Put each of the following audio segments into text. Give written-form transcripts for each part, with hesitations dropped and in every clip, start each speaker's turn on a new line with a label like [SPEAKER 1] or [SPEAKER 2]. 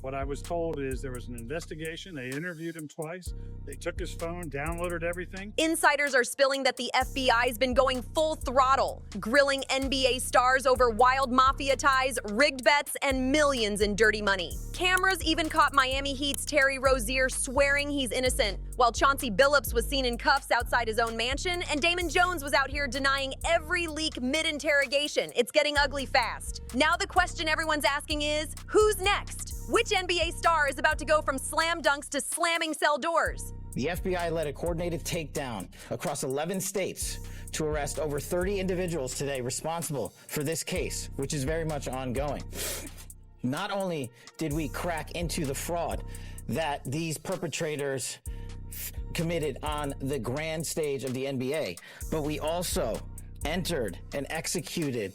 [SPEAKER 1] What I was told is there was an investigation. They interviewed him twice. They took his phone, downloaded everything.
[SPEAKER 2] Insiders are spilling that the FBI's been going full throttle, grilling NBA stars over wild mafia ties, rigged bets, and millions in dirty money. Cameras even caught Miami Heat's Terry Rozier swearing he's innocent, while Chauncey Billups was seen in cuffs outside his own mansion, and Damon Jones was out here denying every leak mid-interrogation. It's getting ugly fast. Now the question everyone's asking is, who's next? Which NBA star is about to go from slam dunks to slamming cell doors?
[SPEAKER 3] The FBI led a coordinated takedown across 11 states to arrest over 30 individuals today responsible for this case, which is very much ongoing. Not only did we crack into the fraud that these perpetrators committed on the grand stage of the NBA, but we also entered and executed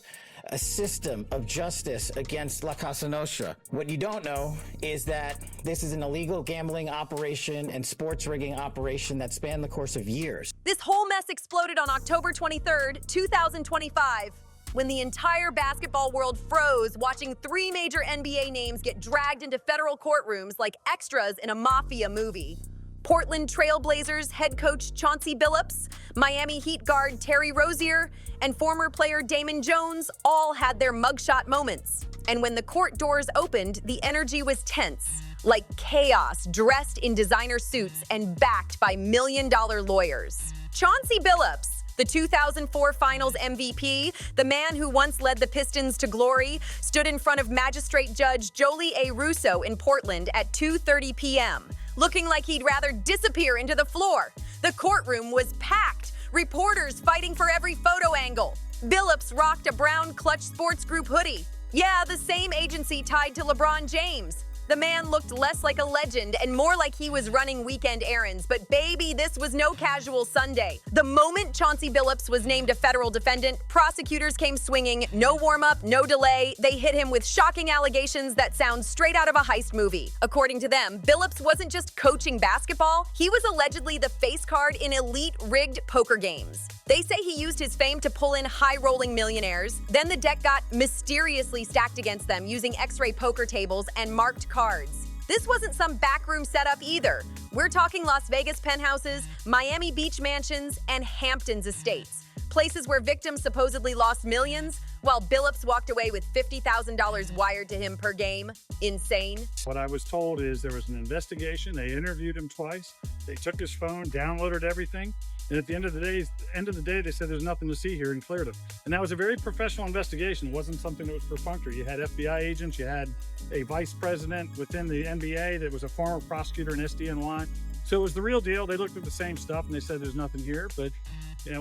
[SPEAKER 3] a system of justice against La Casa Nostra. What you don't know is that this is an illegal gambling operation and sports rigging operation that spanned the course of years.
[SPEAKER 2] This whole mess exploded on October 23rd, 2025, when the entire basketball world froze watching three major NBA names get dragged into federal courtrooms like extras in a mafia movie. Portland Trail Blazers head coach Chauncey Billups, Miami Heat guard Terry Rozier, and former player Damon Jones all had their mugshot moments. And when the court doors opened, the energy was tense, like chaos, dressed in designer suits and backed by million-dollar lawyers. Chauncey Billups, the 2004 Finals MVP, the man who once led the Pistons to glory, stood in front of Magistrate Judge Jolie A. Russo in Portland at 2:30 p.m., looking like he'd rather disappear into the floor. The courtroom was packed, reporters fighting for every photo angle. Billups rocked a brown Clutch Sports Group hoodie. Yeah, the same agency tied to LeBron James. The man looked less like a legend and more like he was running weekend errands, but baby, this was no casual Sunday. The moment Chauncey Billups was named a federal defendant, prosecutors came swinging, no warm-up, no delay. They hit him with shocking allegations that sound straight out of a heist movie. According to them, Billups wasn't just coaching basketball, he was allegedly the face card in elite rigged poker games. They say he used his fame to pull in high-rolling millionaires. Then the deck got mysteriously stacked against them using X-ray poker tables and marked cards. This wasn't some backroom setup either. We're talking Las Vegas penthouses, Miami Beach mansions, and Hamptons estates. Places where victims supposedly lost millions, while Billups walked away with $50,000 wired to him per game. Insane.
[SPEAKER 1] What I was told is there was an investigation. They interviewed him twice. They took his phone, downloaded everything. And at the end of the day, they said there's nothing to see here and cleared him. And that was a very professional investigation. It wasn't something that was perfunctory. You had FBI agents, you had a vice president within the NBA that was a former prosecutor in SDNY. So it was the real deal. They looked at the same stuff and they said there's nothing here, but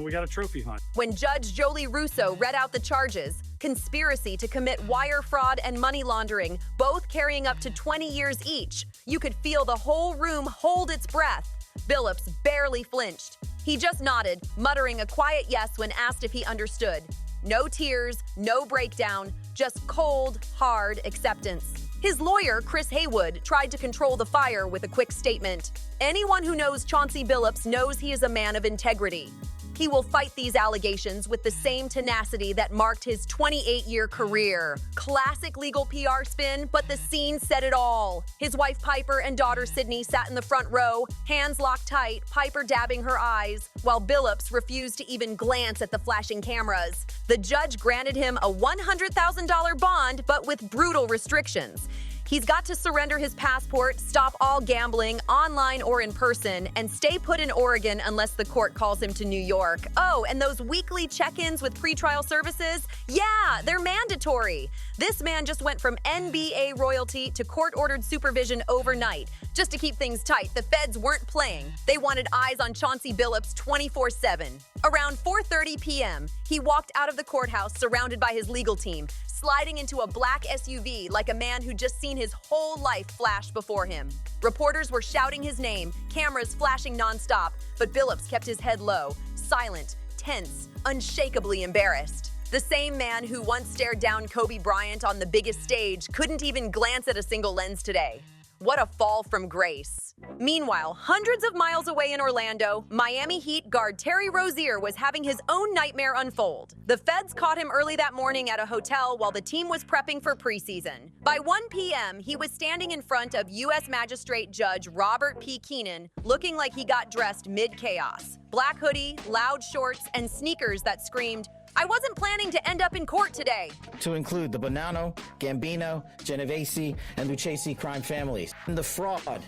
[SPEAKER 1] we got a trophy hunt.
[SPEAKER 2] When Judge Jolie Russo read out the charges, conspiracy to commit wire fraud and money laundering, both carrying up to 20 years each, you could feel the whole room hold its breath. Billups barely flinched. He just nodded, muttering a quiet yes when asked if he understood. No tears, no breakdown, just cold, hard acceptance. His lawyer, Chris Haywood, tried to control the fire with a quick statement. Anyone who knows Chauncey Billups knows he is a man of integrity. He will fight these allegations with the same tenacity that marked his 28-year career. Classic legal PR spin, but the scene said it all. His wife Piper and daughter Sydney sat in the front row, hands locked tight, Piper dabbing her eyes, while Billups refused to even glance at the flashing cameras. The judge granted him a $100,000 bond, but with brutal restrictions. He's got to surrender his passport, stop all gambling, online or in person, and stay put in Oregon unless the court calls him to New York. Oh, and those weekly check-ins with pretrial services? Yeah, they're mandatory. This man just went from NBA royalty to court-ordered supervision overnight. Just to keep things tight, the feds weren't playing. They wanted eyes on Chauncey Billups 24/7. Around 4:30 p.m., he walked out of the courthouse surrounded by his legal team, sliding into a black SUV like a man who'd just seen his whole life flash before him. Reporters were shouting his name, cameras flashing nonstop, but Billups kept his head low, silent, tense, unshakably embarrassed. The same man who once stared down Kobe Bryant on the biggest stage couldn't even glance at a single lens today. What a fall from grace. Meanwhile, hundreds of miles away in Orlando, Miami Heat guard Terry Rozier was having his own nightmare unfold. The feds caught him early that morning at a hotel while the team was prepping for preseason. By 1 p.m., he was standing in front of U.S. Magistrate Judge Robert P. Keenan, looking like he got dressed mid-chaos. Black hoodie, loud shorts, and sneakers that screamed, "I wasn't planning to end up in court today."
[SPEAKER 3] To include the Bonanno, Gambino, Genovese, and Lucchese crime families. And the fraud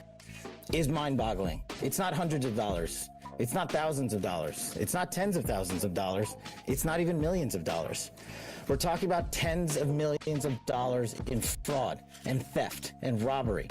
[SPEAKER 3] is mind-boggling. It's not hundreds of dollars. It's not thousands of dollars. It's not tens of thousands of dollars. It's not even millions of dollars. We're talking about tens of millions of dollars in fraud and theft and robbery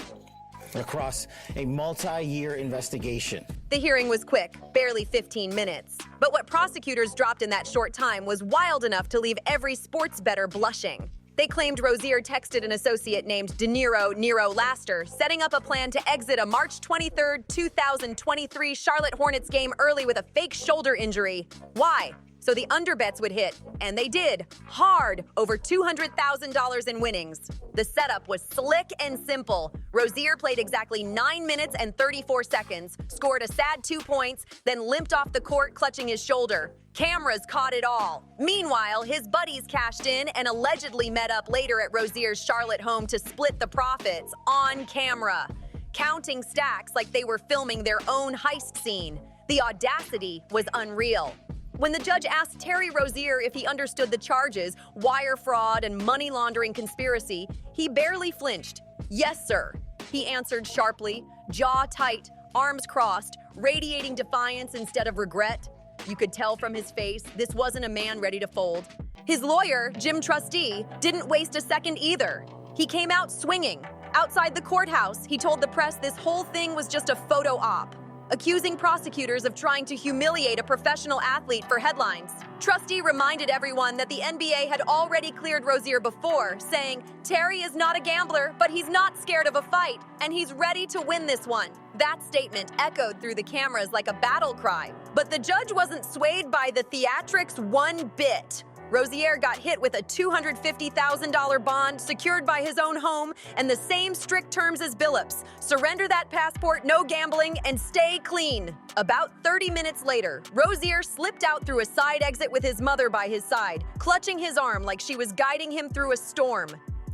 [SPEAKER 3] across a multi-year investigation.
[SPEAKER 2] The hearing was quick, barely 15 minutes. But what prosecutors dropped in that short time was wild enough to leave every sports bettor blushing. They claimed Rozier texted an associate named Nero Laster, setting up a plan to exit a March 23, 2023 Charlotte Hornets game early with a fake shoulder injury. Why? So the underbets would hit, and they did, hard, over $200,000 in winnings. The setup was slick and simple. Rozier played exactly 9 minutes and 34 seconds, scored a sad 2 points, then limped off the court clutching his shoulder. Cameras caught it all. Meanwhile, his buddies cashed in and allegedly met up later at Rozier's Charlotte home to split the profits on camera, counting stacks like they were filming their own heist scene. The audacity was unreal. When the judge asked Terry Rozier if he understood the charges, wire fraud and money laundering conspiracy, he barely flinched. "Yes, sir," he answered sharply, jaw tight, arms crossed, radiating defiance instead of regret. You could tell from his face this wasn't a man ready to fold. His lawyer, Jim Trustee, didn't waste a second either. He came out swinging. Outside the courthouse, he told the press this whole thing was just a photo op, accusing prosecutors of trying to humiliate a professional athlete for headlines. Trustee reminded everyone that the NBA had already cleared Rozier before, saying, "Terry is not a gambler, but he's not scared of a fight, and he's ready to win this one." That statement echoed through the cameras like a battle cry. But the judge wasn't swayed by the theatrics one bit. Rozier got hit with a $250,000 bond secured by his own home and the same strict terms as Billups. Surrender that passport, no gambling, and stay clean. About 30 minutes later, Rozier slipped out through a side exit with his mother by his side, clutching his arm like she was guiding him through a storm.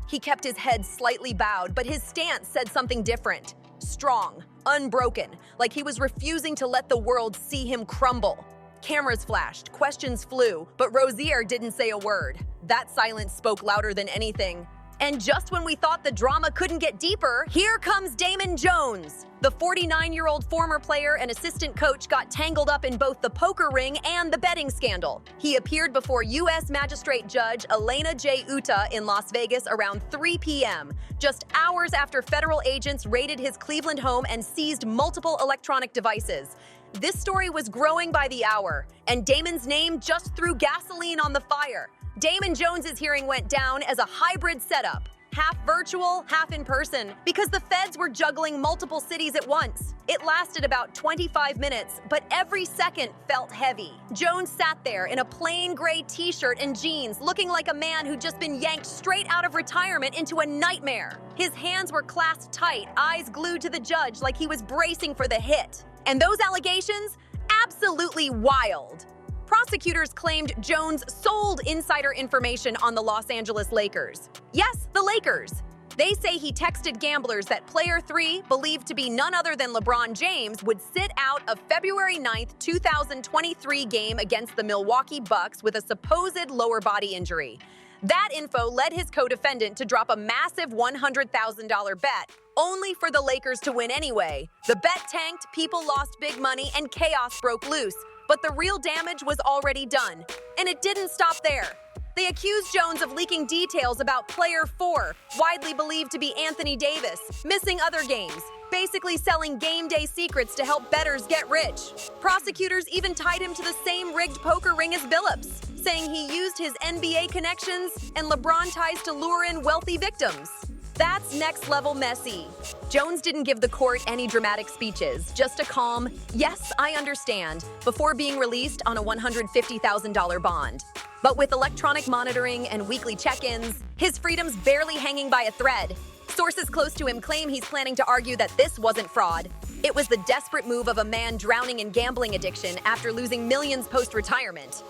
[SPEAKER 2] He kept his head slightly bowed, but his stance said something different. Strong, unbroken, like he was refusing to let the world see him crumble. Cameras flashed, questions flew, but Rozier didn't say a word. That silence spoke louder than anything. And just when we thought the drama couldn't get deeper, here comes Damon Jones. The 49-year-old former player and assistant coach got tangled up in both the poker ring and the betting scandal. He appeared before U.S. Magistrate Judge Elena J. Uta in Las Vegas around 3 p.m., just hours after federal agents raided his Cleveland home and seized multiple electronic devices. This story was growing by the hour, and Damon's name just threw gasoline on the fire. Damon Jones's hearing went down as a hybrid setup, half virtual, half in person, because the feds were juggling multiple cities at once. It lasted about 25 minutes, but every second felt heavy. Jones sat there in a plain gray t-shirt and jeans, looking like a man who'd just been yanked straight out of retirement into a nightmare. His hands were clasped tight, eyes glued to the judge like he was bracing for the hit. And those allegations? Absolutely wild. Prosecutors claimed Jones sold insider information on the Los Angeles Lakers. Yes, the Lakers. They say he texted gamblers that player 3, believed to be none other than LeBron James, would sit out a February 9th, 2023 game against the Milwaukee Bucks with a supposed lower body injury. That info led his co-defendant to drop a massive $100,000 bet, only for the Lakers to win anyway. The bet tanked, people lost big money, and chaos broke loose. But the real damage was already done. And it didn't stop there. They accused Jones of leaking details about player 4, widely believed to be Anthony Davis, missing other games, basically selling game day secrets to help bettors get rich. Prosecutors even tied him to the same rigged poker ring as Billups, saying he used his NBA connections and LeBron ties to lure in wealthy victims. That's next level messy. Jones didn't give the court any dramatic speeches, just a calm, "Yes, I understand," before being released on a $150,000 bond. But with electronic monitoring and weekly check-ins, his freedom's barely hanging by a thread. Sources close to him claim he's planning to argue that this wasn't fraud. It was the desperate move of a man drowning in gambling addiction after losing millions post-retirement.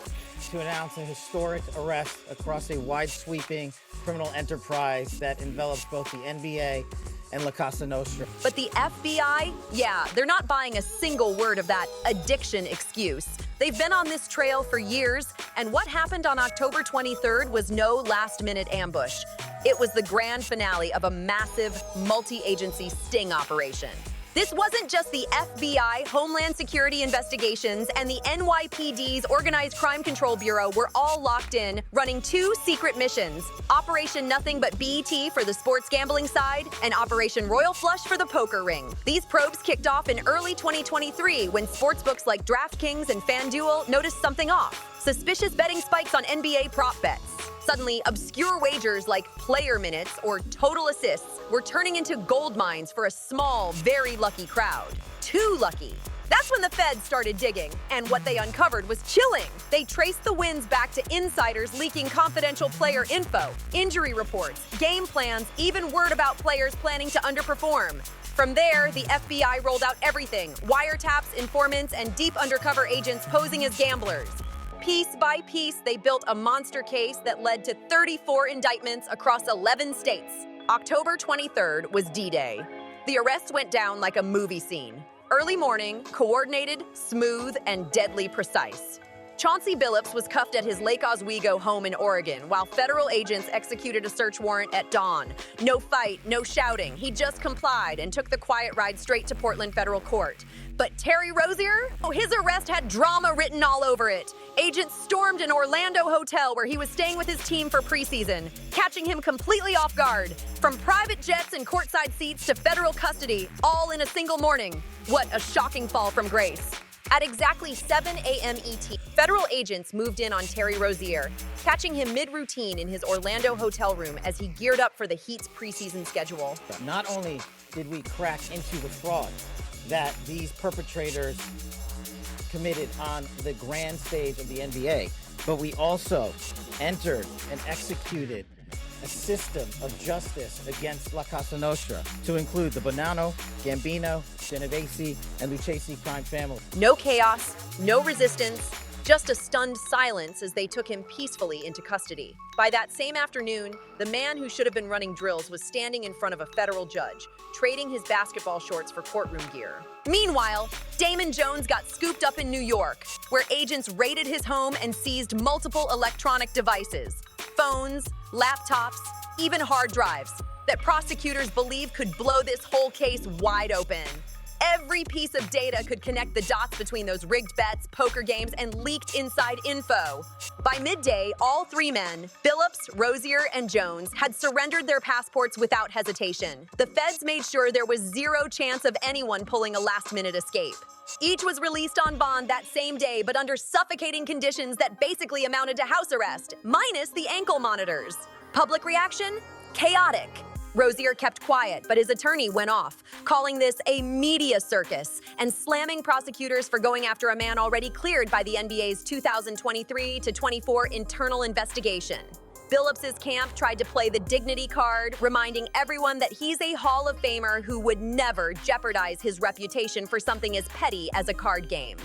[SPEAKER 3] To announce a historic arrest across a wide-sweeping criminal enterprise that envelops both the NBA and La Casa Nostra.
[SPEAKER 2] But the FBI, yeah, they're not buying a single word of that addiction excuse. They've been on this trail for years, and what happened on October 23rd was no last-minute ambush. It was the grand finale of a massive, multi-agency sting operation. This wasn't just the FBI, Homeland Security investigations, and the NYPD's Organized Crime Control Bureau were all locked in, running two secret missions: Operation Nothing But BET for the sports gambling side, and Operation Royal Flush for the poker ring. These probes kicked off in early 2023 when sportsbooks like DraftKings and FanDuel noticed something off: suspicious betting spikes on NBA prop bets. Suddenly, obscure wagers like player minutes or total assists were turning into gold mines for a small, very lucky crowd. Too lucky. That's when the feds started digging, and what they uncovered was chilling. They traced the wins back to insiders leaking confidential player info, injury reports, game plans, even word about players planning to underperform. From there, the FBI rolled out everything: wiretaps, informants, and deep undercover agents posing as gamblers. Piece by piece, they built a monster case that led to 34 indictments across 11 states. October 23rd was D-Day. The arrest went down like a movie scene. Early morning, coordinated, smooth, and deadly precise. Chauncey Billups was cuffed at his Lake Oswego home in Oregon, while federal agents executed a search warrant at dawn. No fight, no shouting. He just complied and took the quiet ride straight to Portland federal court. But Terry Rozier? Oh, his arrest had drama written all over it. Agents stormed an Orlando hotel where he was staying with his team for preseason, catching him completely off guard. From private jets and courtside seats to federal custody, all in a single morning. What a shocking fall from grace. At exactly 7 a.m. ET, federal agents moved in on Terry Rozier, catching him mid-routine in his Orlando hotel room as he geared up for the Heat's preseason schedule.
[SPEAKER 3] Not only did we crack into the fraud that these perpetrators committed on the grand stage of the NBA, but we also entered and executed a system of justice against La Casa Nostra to include the Bonanno, Gambino, Genovese, and Lucchesi crime family.
[SPEAKER 2] No chaos, no resistance, just a stunned silence as they took him peacefully into custody. By that same afternoon, the man who should have been running drills was standing in front of a federal judge, trading his basketball shorts for courtroom gear. Meanwhile, Damon Jones got scooped up in New York, where agents raided his home and seized multiple electronic devices, phones, laptops, even hard drives, that prosecutors believe could blow this whole case wide open. Every piece of data could connect the dots between those rigged bets, poker games, and leaked inside info. By midday, all three men, Billups, Rozier, and Jones, had surrendered their passports without hesitation. The feds made sure there was zero chance of anyone pulling a last-minute escape. Each was released on bond that same day, but under suffocating conditions that basically amounted to house arrest, minus the ankle monitors. Public reaction? Chaotic. Rozier kept quiet, but his attorney went off, calling this a media circus and slamming prosecutors for going after a man already cleared by the NBA's 2023-24 internal investigation. Billups' camp tried to play the dignity card, reminding everyone that he's a Hall of Famer who would never jeopardize his reputation for something as petty as a card game.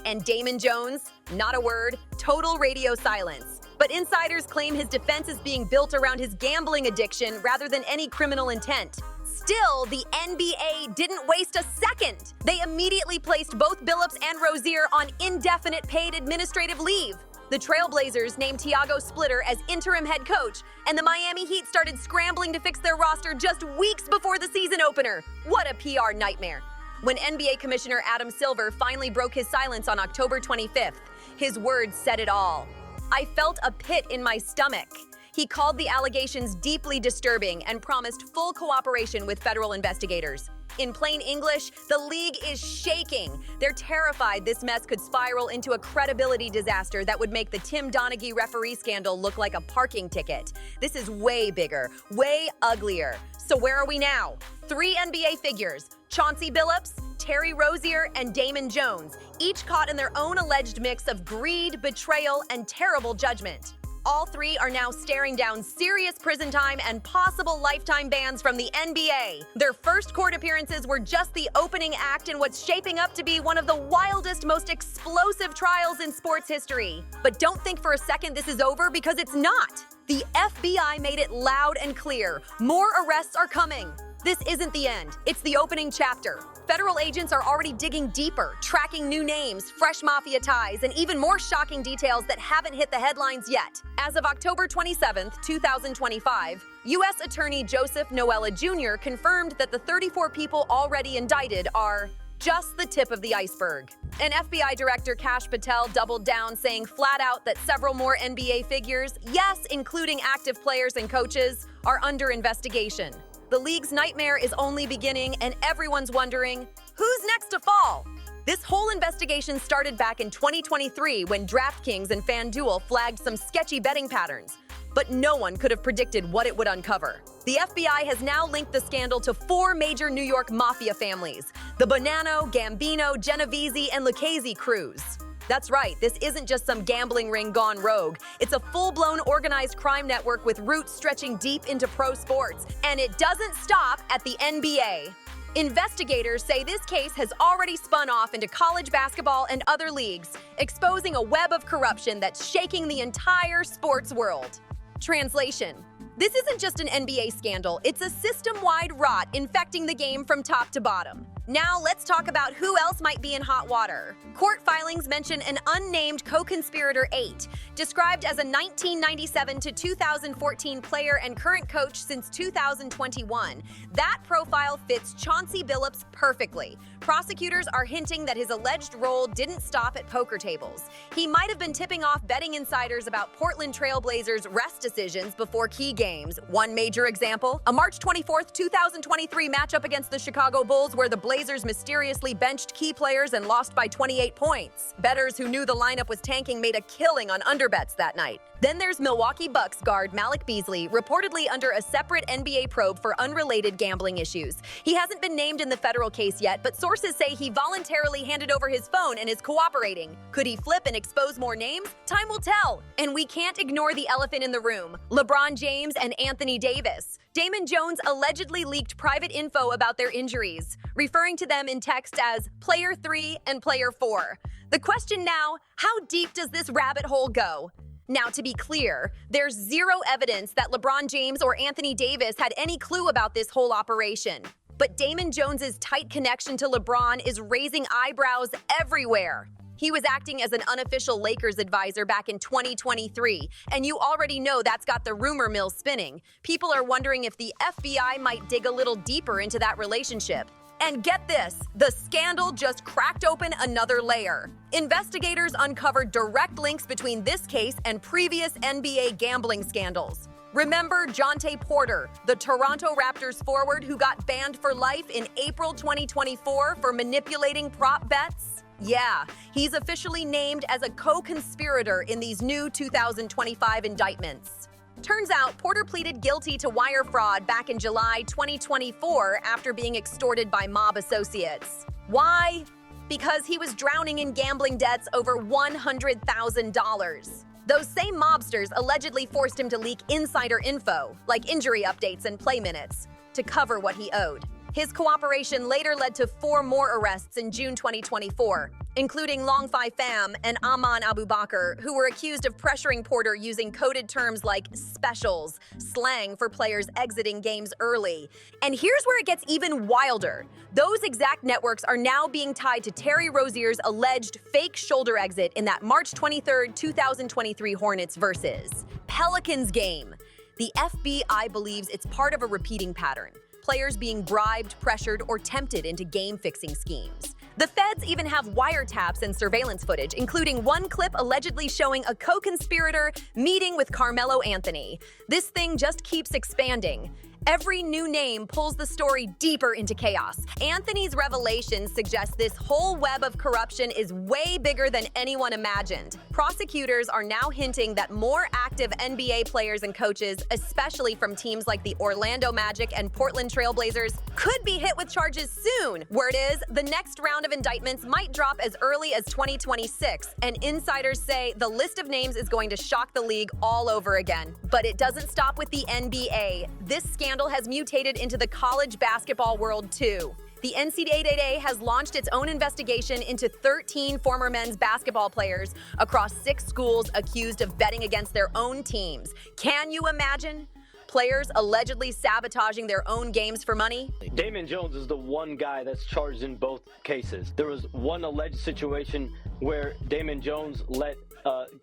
[SPEAKER 2] And Damon Jones? Not a word, total radio silence. But insiders claim his defense is being built around his gambling addiction rather than any criminal intent. Still, the NBA didn't waste a second. They immediately placed both Billups and Rozier on indefinite paid administrative leave. The Trailblazers named Tiago Splitter as interim head coach, and the Miami Heat started scrambling to fix their roster just weeks before the season opener. What a PR nightmare. When NBA Commissioner Adam Silver finally broke his silence on October 25th, his words said it all. I felt a pit in my stomach. He called the allegations deeply disturbing and promised full cooperation with federal investigators. In plain English, the league is shaking. They're terrified this mess could spiral into a credibility disaster that would make the Tim Donaghy referee scandal look like a parking ticket. This is way bigger, way uglier. So where are we now? 3 NBA figures: Chauncey Billups, Terry Rozier, and Damon Jones, each caught in their own alleged mix of greed, betrayal, and terrible judgment. all three are now staring down serious prison time and possible lifetime bans from the NBA. Their first court appearances were just the opening act in what's shaping up to be one of the wildest, most explosive trials in sports history. But don't think for a second this is over, because it's not. The FBI made it loud and clear. More arrests are coming. This isn't the end. It's the opening chapter. Federal agents are already digging deeper, tracking new names, fresh mafia ties, and even more shocking details that haven't hit the headlines yet. As of October 27, 2025, U.S. Attorney Joseph Noella Jr. confirmed that the 34 people already indicted are just the tip of the iceberg. And FBI Director Kash Patel doubled down, saying flat out that several more NBA figures, yes, including active players and coaches, are under investigation. The league's nightmare is only beginning, and everyone's wondering, who's next to fall? This whole investigation started back in 2023 when DraftKings and FanDuel flagged some sketchy betting patterns. But no one could have predicted what it would uncover. The FBI has now linked the scandal to 4 major New York mafia families: the Bonanno, Gambino, Genovese, and Lucchese crews. That's right, this isn't just some gambling ring gone rogue. It's a full-blown organized crime network with roots stretching deep into pro sports. And it doesn't stop at the NBA. Investigators say this case has already spun off into college basketball and other leagues, exposing a web of corruption that's shaking the entire sports world. Translation: this isn't just an NBA scandal, it's a system-wide rot infecting the game from top to bottom. Now let's talk about who else might be in hot water. Court filings mention an unnamed co-conspirator 8, described as a 1997 to 2014 player and current coach since 2021. That profile fits Chauncey Billups perfectly. Prosecutors are hinting that his alleged role didn't stop at poker tables. He might have been tipping off betting insiders about Portland Trail Blazers' rest decisions before key games. One major example, a March 24, 2023 matchup against the Chicago Bulls where the Blazers mysteriously benched key players and lost by 28 points. Bettors who knew the lineup was tanking made a killing on underbets that night. Then there's Milwaukee Bucks guard Malik Beasley, reportedly under a separate NBA probe for unrelated gambling issues. He hasn't been named in the federal case yet, but sources say he voluntarily handed over his phone and is cooperating. Could he flip and expose more names? Time will tell. And we can't ignore the elephant in the room: LeBron James and Anthony Davis. Damon Jones allegedly leaked private info about their injuries, referring to them in text as Player 3 and Player 4. The question now, how deep does this rabbit hole go? Now, to be clear, there's zero evidence that LeBron James or Anthony Davis had any clue about this whole operation. But Damon Jones's tight connection to LeBron is raising eyebrows everywhere. He was acting as an unofficial Lakers advisor back in 2023, and you already know that's got the rumor mill spinning. People are wondering if the FBI might dig a little deeper into that relationship. And get this, the scandal just cracked open another layer. Investigators uncovered direct links between this case and previous NBA gambling scandals. Remember Jonte Porter, the Toronto Raptors forward who got banned for life in April 2024 for manipulating prop bets? Yeah, he's officially named as a co-conspirator in these new 2025 indictments. Turns out Porter pleaded guilty to wire fraud back in July 2024 after being extorted by mob associates. Why? Because he was drowning in gambling debts over $100,000. Those same mobsters allegedly forced him to leak insider info, like injury updates and play minutes, to cover what he owed. His cooperation later led to 4 more arrests in June 2024, including Long Fi Pham and Aman Abu Bakr, who were accused of pressuring Porter using coded terms like specials, slang for players exiting games early. And here's where it gets even wilder. Those exact networks are now being tied to Terry Rozier's alleged fake shoulder exit in that March 23, 2023 Hornets versus Pelicans game. The FBI believes it's part of a repeating pattern: players being bribed, pressured, or tempted into game-fixing schemes. The feds even have wiretaps and surveillance footage, including one clip allegedly showing a co-conspirator meeting with Carmelo Anthony. This thing just keeps expanding. Every new name pulls the story deeper into chaos. Anthony's revelations suggest this whole web of corruption is way bigger than anyone imagined. Prosecutors are now hinting that more active NBA players and coaches, especially from teams like the Orlando Magic and Portland Trail Blazers, could be hit with charges soon. Word is, the next round of indictments might drop as early as 2026, and insiders say the list of names is going to shock the league all over again. But it doesn't stop with the NBA. This scandal has mutated into the college basketball world too. The NCAA has launched its own investigation into 13 former men's basketball players across 6 schools accused of betting against their own teams. Can you imagine? Players allegedly sabotaging their own games for money?
[SPEAKER 4] Damon Jones is the one guy that's charged in both cases. There was one alleged situation where Damon Jones let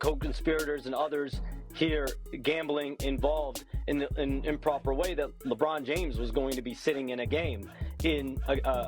[SPEAKER 4] co-conspirators and others hear gambling involved in an improper way that LeBron James was going to be sitting in a game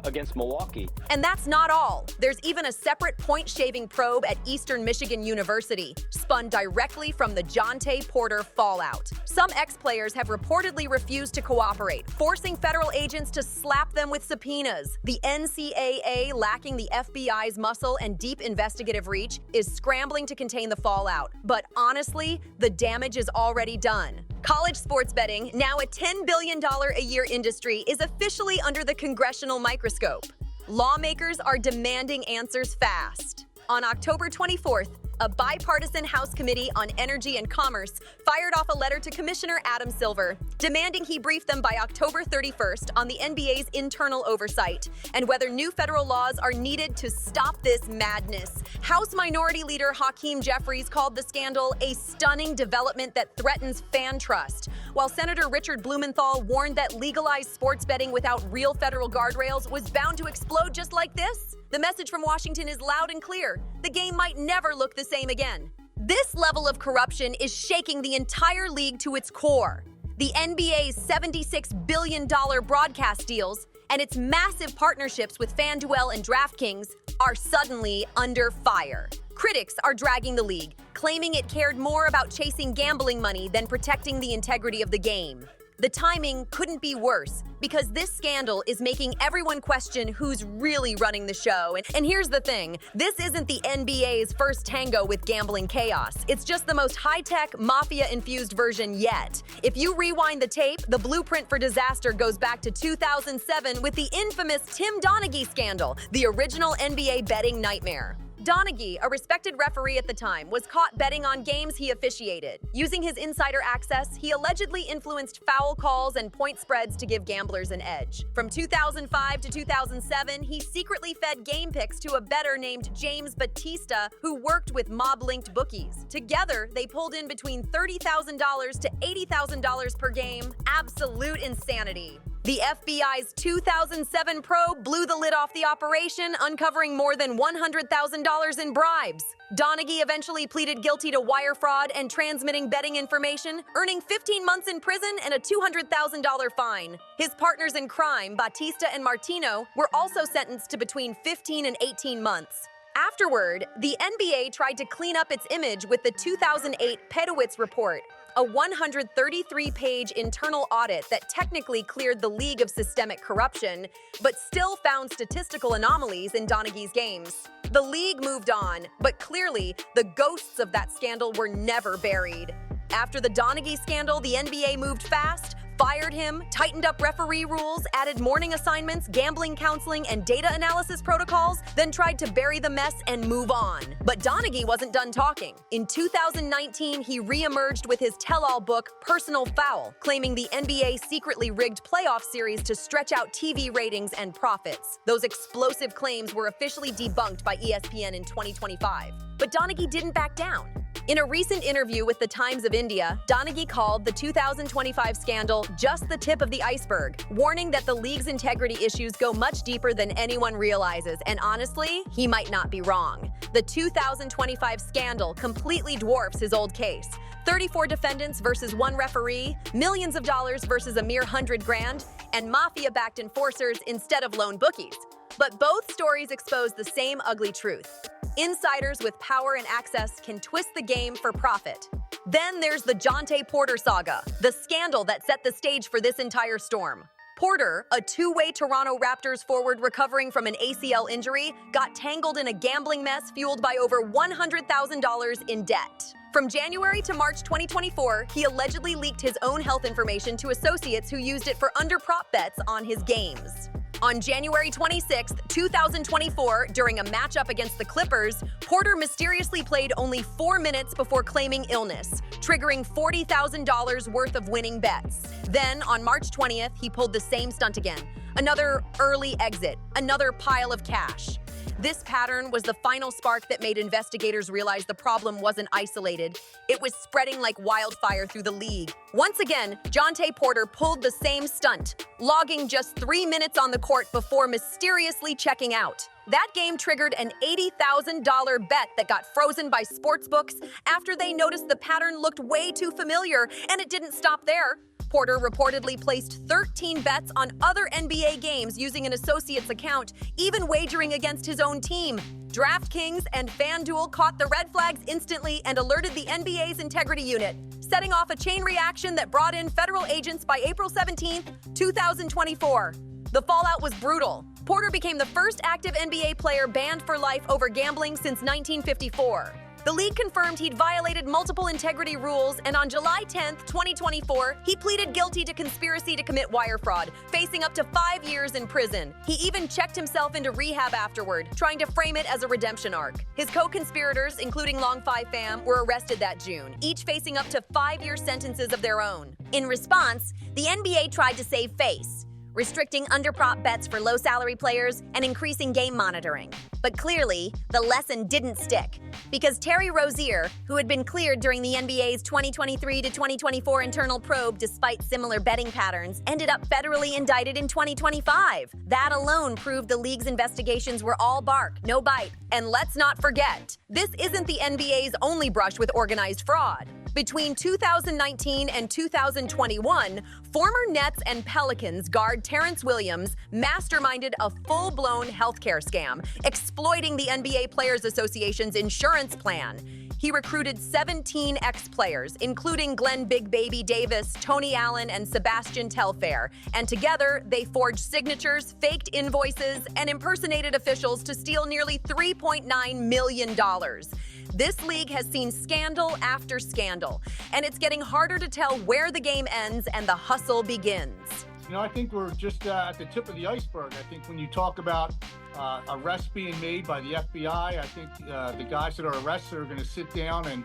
[SPEAKER 4] against Milwaukee.
[SPEAKER 2] And that's not all. There's even a separate point-shaving probe at Eastern Michigan University, spun directly from the Jonte Porter fallout. Some ex-players have reportedly refused to cooperate, forcing federal agents to slap them with subpoenas. The NCAA, lacking the FBI's muscle and deep investigative reach, is scrambling to contain the fallout. But honestly, the damage is already done. College sports betting, now a $10 billion a year industry, is officially under the congressional microscope. Lawmakers are demanding answers fast. On October 24th, a bipartisan House Committee on Energy and Commerce fired off a letter to Commissioner Adam Silver, demanding he brief them by October 31st on the NBA's internal oversight and whether new federal laws are needed to stop this madness. House Minority Leader Hakeem Jeffries called the scandal a stunning development that threatens fan trust, while Senator Richard Blumenthal warned that legalized sports betting without real federal guardrails was bound to explode just like this. The message from Washington is loud and clear. The game might never look the same again. This level of corruption is shaking the entire league to its core. The NBA's $76 billion broadcast deals and its massive partnerships with FanDuel and DraftKings are suddenly under fire. Critics are dragging the league, claiming it cared more about chasing gambling money than protecting the integrity of the game. The timing couldn't be worse, because this scandal is making everyone question who's really running the show. And here's the thing, this isn't the NBA's first tango with gambling chaos. It's just the most high-tech, mafia-infused version yet. If you rewind the tape, the blueprint for disaster goes back to 2007 with the infamous Tim Donaghy scandal, the original NBA betting nightmare. Donaghy, a respected referee at the time, was caught betting on games he officiated. Using his insider access, he allegedly influenced foul calls and point spreads to give gamblers an edge. From 2005 to 2007, he secretly fed game picks to a bettor named James Batista, who worked with mob-linked bookies. Together, they pulled in between $30,000 to $80,000 per game. Absolute insanity. The FBI's 2007 probe blew the lid off the operation, uncovering more than $100,000 in bribes. Donaghy eventually pleaded guilty to wire fraud and transmitting betting information, earning 15 months in prison and a $200,000 fine. His partners in crime, Batista and Martino, were also sentenced to between 15 and 18 months. Afterward, the NBA tried to clean up its image with the 2008 Pedowitz Report, a 133-page internal audit that technically cleared the league of systemic corruption, but still found statistical anomalies in Donaghy's games. The league moved on, but clearly, the ghosts of that scandal were never buried. After the Donaghy scandal, the NBA moved fast, fired him, tightened up referee rules, added morning assignments, gambling counseling, and data analysis protocols, then tried to bury the mess and move on. But Donaghy wasn't done talking. In 2019, he re-emerged with his tell-all book, Personal Foul, claiming the NBA secretly rigged playoff series to stretch out TV ratings and profits. Those explosive claims were officially debunked by ESPN in 2025. But Donaghy didn't back down. In a recent interview with the Times of India, Donaghy called the 2025 scandal just the tip of the iceberg, warning that the league's integrity issues go much deeper than anyone realizes, and honestly, he might not be wrong. The 2025 scandal completely dwarfs his old case. 34 defendants versus one referee, millions of dollars versus a mere $100,000, and mafia-backed enforcers instead of lone bookies. But both stories expose the same ugly truth. Insiders with power and access can twist the game for profit. Then there's the Jontay Porter saga, the scandal that set the stage for this entire storm. Porter, a two-way Toronto Raptors forward recovering from an ACL injury, got tangled in a gambling mess fueled by over $100,000 in debt. From January to March 2024, he allegedly leaked his own health information to associates who used it for under-prop bets on his games. On January 26, 2024, during a matchup against the Clippers, Porter mysteriously played only 4 minutes before claiming illness, triggering $40,000 worth of winning bets. Then, on March 20th, he pulled the same stunt again. Another early exit, another pile of cash. This pattern was the final spark that made investigators realize the problem wasn't isolated. It was spreading like wildfire through the league. Once again, Jontay Porter pulled the same stunt, logging just 3 minutes on the court before mysteriously checking out. That game triggered an $80,000 bet that got frozen by sportsbooks after they noticed the pattern looked way too familiar, and it didn't stop there. Porter reportedly placed 13 bets on other NBA games using an associate's account, even wagering against his own team. DraftKings and FanDuel caught the red flags instantly and alerted the NBA's integrity unit, setting off a chain reaction that brought in federal agents by April 17, 2024. The fallout was brutal. Porter became the first active NBA player banned for life over gambling since 1954. The league confirmed he'd violated multiple integrity rules, and on July 10, 2024, he pleaded guilty to conspiracy to commit wire fraud, facing up to 5 years in prison. He even checked himself into rehab afterward, trying to frame it as a redemption arc. His co-conspirators, including Long 5 fam, were arrested that June, each facing up to 5-year sentences of their own. In response, the NBA tried to save face, restricting underprop bets for low-salary players and increasing game monitoring. But clearly, the lesson didn't stick, because Terry Rozier, who had been cleared during the NBA's 2023 to 2024 internal probe despite similar betting patterns, ended up federally indicted in 2025. That alone proved the league's investigations were all bark, no bite. And let's not forget, this isn't the NBA's only brush with organized fraud. Between 2019 and 2021, former Nets and Pelicans guard Terrence Williams masterminded a full-blown healthcare scam, exploiting the NBA Players Association's insurance plan. He recruited 17 ex-players, including Glenn Big Baby Davis, Tony Allen, and Sebastian Telfair, and together they forged signatures, faked invoices, and impersonated officials to steal nearly $3.9 million. This league has seen scandal after scandal, and it's getting harder to tell where the game ends and the hustle begins.
[SPEAKER 5] You know, I think we're just at the tip of the iceberg. I think when you talk about arrests being made by the FBI, I think the guys that are arrested are going to sit down and,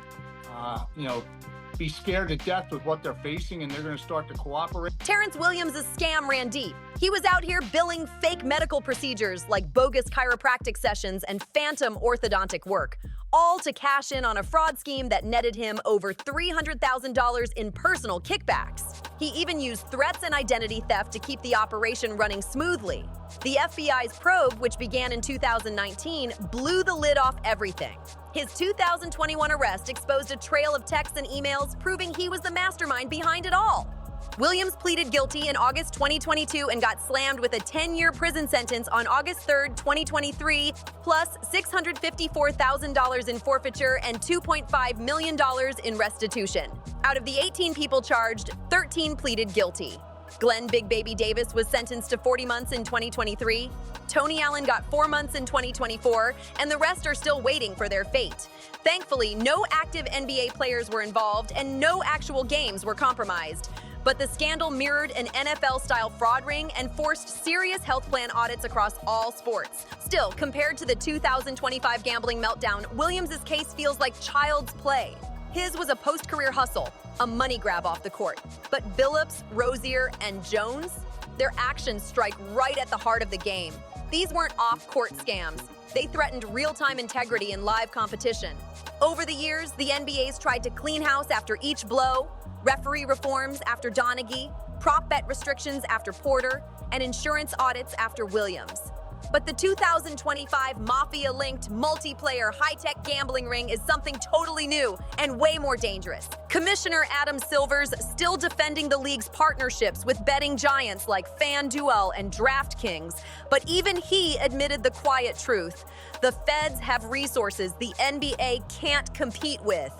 [SPEAKER 5] be scared to death with what they're facing, and they're going to start to cooperate.
[SPEAKER 2] Terrence Williams' scam ran deep. He was out here billing fake medical procedures like bogus chiropractic sessions and phantom orthodontic work, all to cash in on a fraud scheme that netted him over $300,000 in personal kickbacks. He even used threats and identity theft to keep the operation running smoothly. The FBI's probe, which began in 2019, blew the lid off everything. His 2021 arrest exposed a trail of texts and emails proving he was the mastermind behind it all. Williams pleaded guilty in August 2022 and got slammed with a 10-year prison sentence on August 3, 2023, plus $654,000 in forfeiture and $2.5 million in restitution. Out of the 18 people charged, 13 pleaded guilty. Glenn Big Baby Davis was sentenced to 40 months in 2023. Tony Allen got 4 months in 2024, and the rest are still waiting for their fate. Thankfully, no active NBA players were involved and no actual games were compromised. But the scandal mirrored an NFL-style fraud ring and forced serious health plan audits across all sports. Still, compared to the 2025 gambling meltdown, Williams' case feels like child's play. His was a post-career hustle, a money grab off the court. But Billups, Rozier, and Jones, their actions strike right at the heart of the game. These weren't off-court scams. They threatened real-time integrity in live competition. Over the years, the NBA's tried to clean house after each blow, referee reforms after Donaghy, prop bet restrictions after Porter, and insurance audits after Williams. But the 2025 mafia-linked, multiplayer, high-tech gambling ring is something totally new and way more dangerous. Commissioner Adam Silver's still defending the league's partnerships with betting giants like FanDuel and DraftKings, but even he admitted the quiet truth. The feds have resources the NBA can't compete with.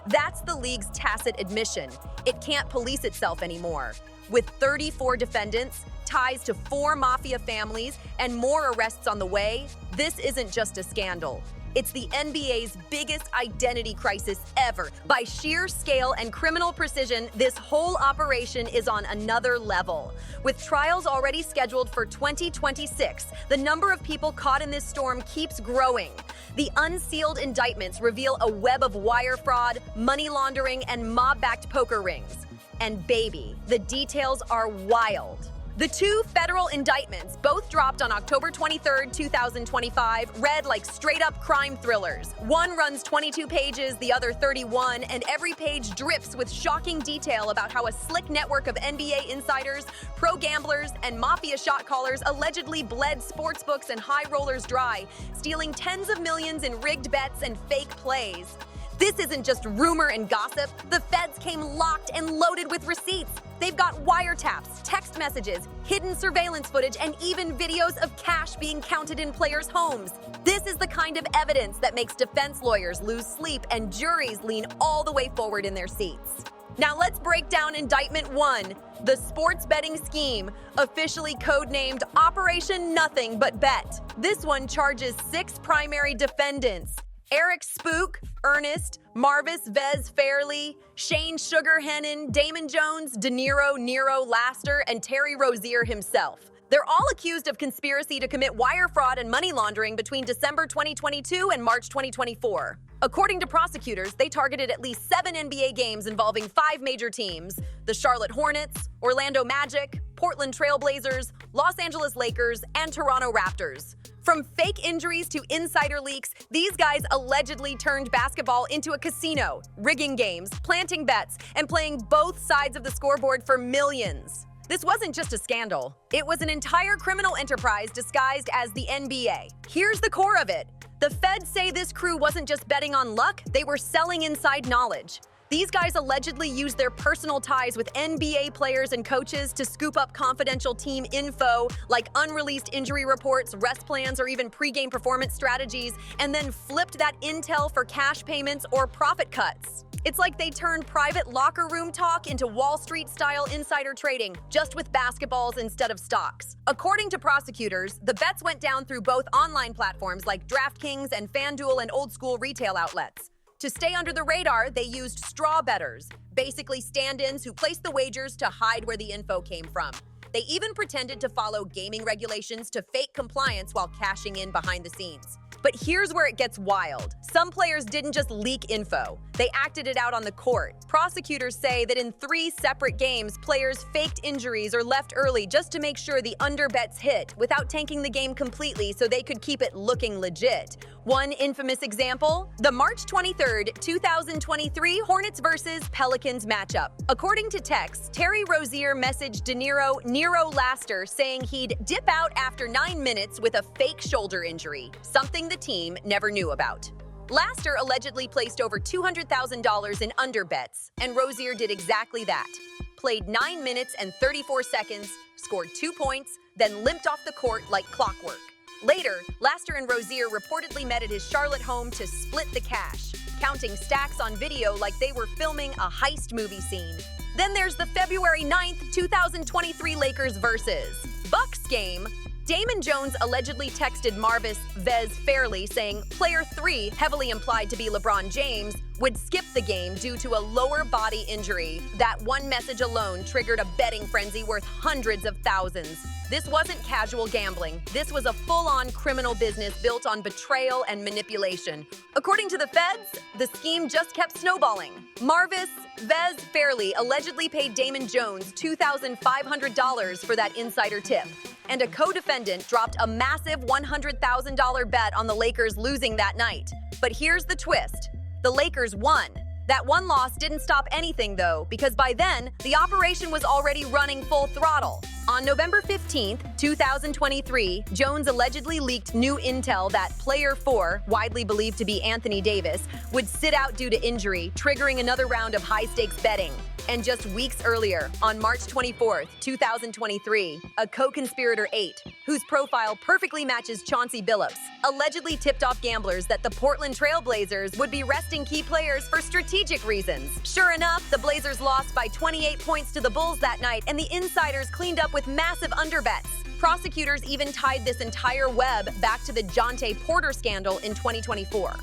[SPEAKER 2] That's the league's tacit admission. It can't police itself anymore. With 34 defendants, ties to 4 mafia families, and more arrests on the way, this isn't just a scandal. It's the NBA's biggest identity crisis ever. By sheer scale and criminal precision, this whole operation is on another level. With trials already scheduled for 2026, the number of people caught in this storm keeps growing. The unsealed indictments reveal a web of wire fraud, money laundering, and mob-backed poker rings. And baby, the details are wild. The 2 federal indictments, both dropped on October 23, 2025, read like straight-up crime thrillers. One runs 22 pages, the other 31, and every page drips with shocking detail about how a slick network of NBA insiders, pro gamblers, and mafia shot callers allegedly bled sportsbooks and high rollers dry, stealing tens of millions in rigged bets and fake plays. This isn't just rumor and gossip. The feds came locked and loaded with receipts. They've got wiretaps, text messages, hidden surveillance footage, and even videos of cash being counted in players' homes. This is the kind of evidence that makes defense lawyers lose sleep and juries lean all the way forward in their seats. Now let's break down Indictment 1, the sports betting scheme, officially codenamed Operation Nothing But Bet. This one charges 6 primary defendants: Eric Spook, Ernest, Marvis Vez Fairley, Shane Sugar Hennon, Damon Jones, De Niro, Nero Laster, and Terry Rozier himself. They're all accused of conspiracy to commit wire fraud and money laundering between December 2022 and March 2024. According to prosecutors, they targeted at least 7 NBA games involving 5 major teams: the Charlotte Hornets, Orlando Magic, Portland Trail Blazers, Los Angeles Lakers, and Toronto Raptors. From fake injuries to insider leaks, these guys allegedly turned basketball into a casino, rigging games, planting bets, and playing both sides of the scoreboard for millions. This wasn't just a scandal. It was an entire criminal enterprise disguised as the NBA. Here's the core of it. The feds say this crew wasn't just betting on luck, they were selling inside knowledge. These guys allegedly used their personal ties with NBA players and coaches to scoop up confidential team info like unreleased injury reports, rest plans, or even pregame performance strategies, and then flipped that intel for cash payments or profit cuts. It's like they turned private locker room talk into Wall Street-style insider trading, just with basketballs instead of stocks. According to prosecutors, the bets went down through both online platforms like DraftKings and FanDuel and old-school retail outlets. To stay under the radar, they used straw bettors, basically stand-ins who placed the wagers to hide where the info came from. They even pretended to follow gaming regulations to fake compliance while cashing in behind the scenes. But here's where it gets wild. Some players didn't just leak info. They acted it out on the court. Prosecutors say that in 3 separate games, players faked injuries or left early just to make sure the under bets hit without tanking the game completely so they could keep it looking legit. One infamous example, the March 23rd, 2023 Hornets versus Pelicans matchup. According to texts, Terry Rozier messaged De Niro, Nero Laster, saying he'd dip out after 9 minutes with a fake shoulder injury, something the team never knew about. Laster allegedly placed over $200,000 in under bets, and Rozier did exactly that. Played 9 minutes and 34 seconds, scored 2 points, then limped off the court like clockwork. Later, Laster and Rozier reportedly met at his Charlotte home to split the cash, counting stacks on video like they were filming a heist movie scene. Then there's the February 9th, 2023 Lakers versus Bucks game. Damon Jones allegedly texted Marvis Vez Fairley saying player 3, heavily implied to be LeBron James, would skip the game due to a lower body injury. That one message alone triggered a betting frenzy worth hundreds of thousands. This wasn't casual gambling. This was a full-on criminal business built on betrayal and manipulation. According to the feds, the scheme just kept snowballing. Marvis Vez Fairley allegedly paid Damon Jones $2,500 for that insider tip. And a co-defendant dropped a massive $100,000 bet on the Lakers losing that night. But here's the twist. The Lakers won. That one loss didn't stop anything, though, because by then, the operation was already running full throttle. On November 15th, 2023, Jones allegedly leaked new intel that player 4, widely believed to be Anthony Davis, would sit out due to injury, triggering another round of high-stakes betting. And just weeks earlier, on March 24th, 2023, a co-conspirator 8, whose profile perfectly matches Chauncey Billups, allegedly tipped off gamblers that the Portland Trail Blazers would be resting key players for strategic reasons. Sure enough, the Blazers lost by 28 points to the Bulls that night, and the insiders cleaned up with massive underbets. Prosecutors even tied this entire web back to the Jonte Porter scandal in 2024.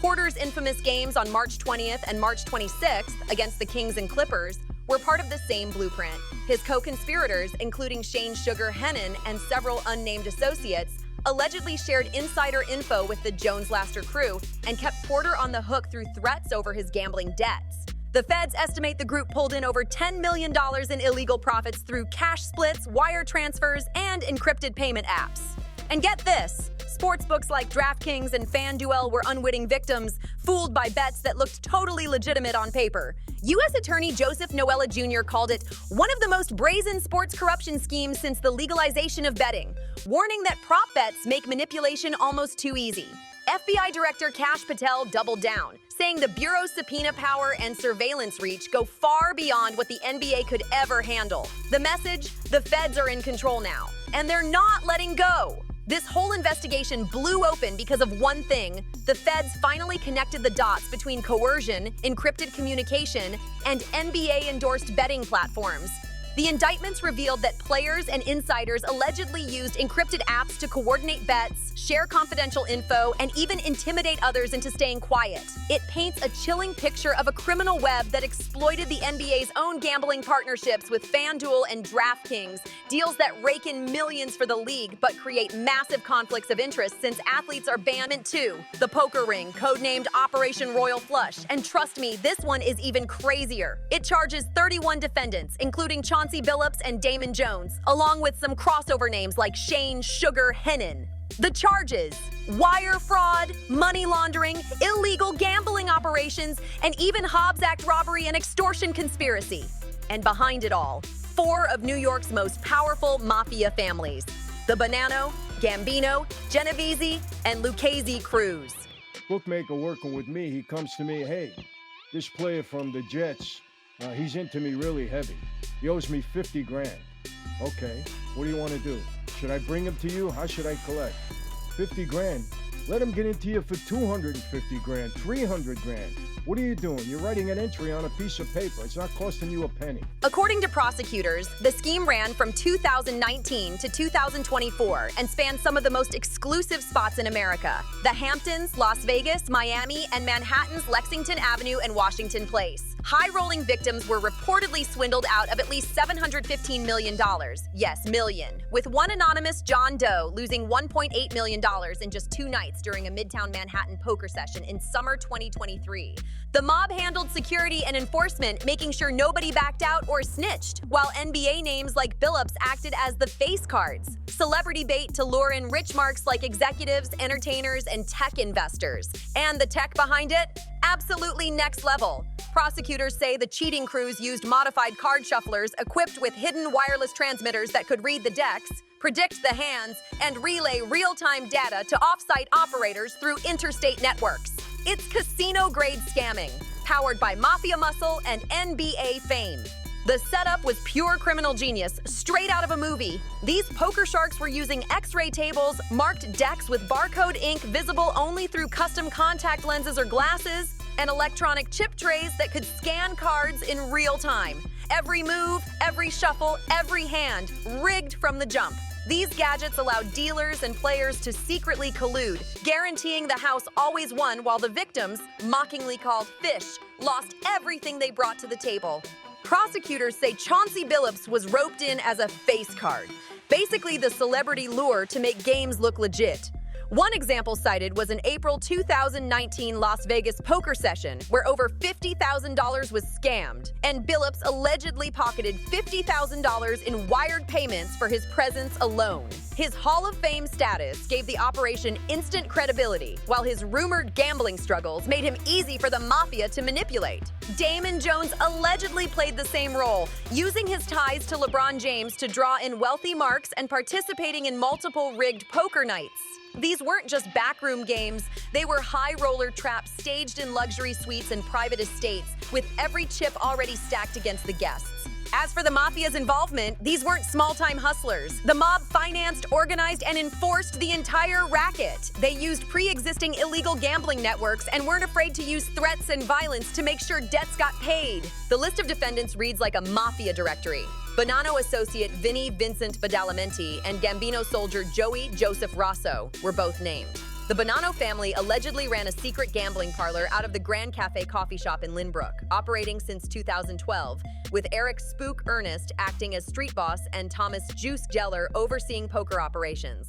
[SPEAKER 2] Porter's infamous games on March 20th and March 26th against the Kings and Clippers were part of the same blueprint. His co-conspirators, including Shane Sugar Hennon and several unnamed associates, allegedly shared insider info with the Jones-Laster crew and kept Porter on the hook through threats over his gambling debts. The feds estimate the group pulled in over $10 million in illegal profits through cash splits, wire transfers, and encrypted payment apps. And get this, sportsbooks like DraftKings and FanDuel were unwitting victims, fooled by bets that looked totally legitimate on paper. U.S. Attorney Joseph Noella Jr. called it one of the most brazen sports corruption schemes since the legalization of betting, warning that prop bets make manipulation almost too easy. FBI Director Kash Patel doubled down, saying the Bureau's subpoena power and surveillance reach go far beyond what the NBA could ever handle. The message? The feds are in control now, and they're not letting go. This whole investigation blew open because of one thing. The feds finally connected the dots between coercion, encrypted communication, and NBA-endorsed betting platforms. The indictments revealed that players and insiders allegedly used encrypted apps to coordinate bets, share confidential info, and even intimidate others into staying quiet. It paints a chilling picture of a criminal web that exploited the NBA's own gambling partnerships with FanDuel and DraftKings, deals that rake in millions for the league but create massive conflicts of interest since athletes are banned too. The poker ring, codenamed Operation Royal Flush, and trust me, this one is even crazier. It charges 31 defendants, including Chauncey Billups and Damon Jones, along with some crossover names like Shane Sugar Hennon. The charges: wire fraud, money laundering, illegal gambling operations, and even Hobbs Act robbery and extortion conspiracy. And behind it all, 4 of New York's most powerful mafia families: the Bonanno, Gambino, Genovese, and Lucchese crews.
[SPEAKER 6] Bookmaker working with me, he comes to me, hey, this player from the Jets, he's into me really heavy. He owes me 50 grand. Okay, what do you want to do? Should I bring him to you? How should I collect? 50 grand? Let him get into you for 250 grand, 300 grand. What are you doing? You're writing an entry on a piece of paper. It's not costing you a penny.
[SPEAKER 2] According to prosecutors, the scheme ran from 2019 to 2024 and spanned some of the most exclusive spots in America: the Hamptons, Las Vegas, Miami, and Manhattan's Lexington Avenue and Washington Place. High-rolling victims were reportedly swindled out of at least $715 million. Yes, million. With one anonymous John Doe losing $1.8 million in just 2 nights during a Midtown Manhattan poker session in summer 2023. The mob handled security and enforcement, making sure nobody backed out or snitched, while NBA names like Billups acted as the face cards, celebrity bait to lure in rich marks like executives, entertainers, and tech investors. And the tech behind it? Absolutely next level. Prosecutors say the cheating crews used modified card shufflers equipped with hidden wireless transmitters that could read the decks, predict the hands, and relay real-time data to off-site operators through interstate networks. It's casino-grade scamming, powered by mafia muscle and NBA fame. The setup was pure criminal genius, straight out of a movie. These poker sharks were using X-ray tables, marked decks with barcode ink visible only through custom contact lenses or glasses, and electronic chip trays that could scan cards in real time. Every move, every shuffle, every hand, rigged from the jump. These gadgets allowed dealers and players to secretly collude, guaranteeing the house always won while the victims, mockingly called fish, lost everything they brought to the table. Prosecutors say Chauncey Billups was roped in as a face card, basically the celebrity lure to make games look legit. One example cited was an April 2019 Las Vegas poker session where over $50,000 was scammed, and Billups allegedly pocketed $50,000 in wired payments for his presence alone. His Hall of Fame status gave the operation instant credibility, while his rumored gambling struggles made him easy for the mafia to manipulate. Damon Jones allegedly played the same role, using his ties to LeBron James to draw in wealthy marks and participating in multiple rigged poker nights. These weren't just backroom games, they were high roller traps staged in luxury suites and private estates, with every chip already stacked against the guests. As for the mafia's involvement, these weren't small-time hustlers. The mob financed, organized, and enforced the entire racket. They used pre-existing illegal gambling networks and weren't afraid to use threats and violence to make sure debts got paid. The list of defendants reads like a mafia directory. Bonanno associate Vinny Vincent Badalamenti and Gambino soldier Joey Joseph Rosso were both named. The Bonanno family allegedly ran a secret gambling parlor out of the Grand Cafe coffee shop in Lynbrook, operating since 2012, with Eric Spook Ernest acting as street boss and Thomas Juice Geller overseeing poker operations.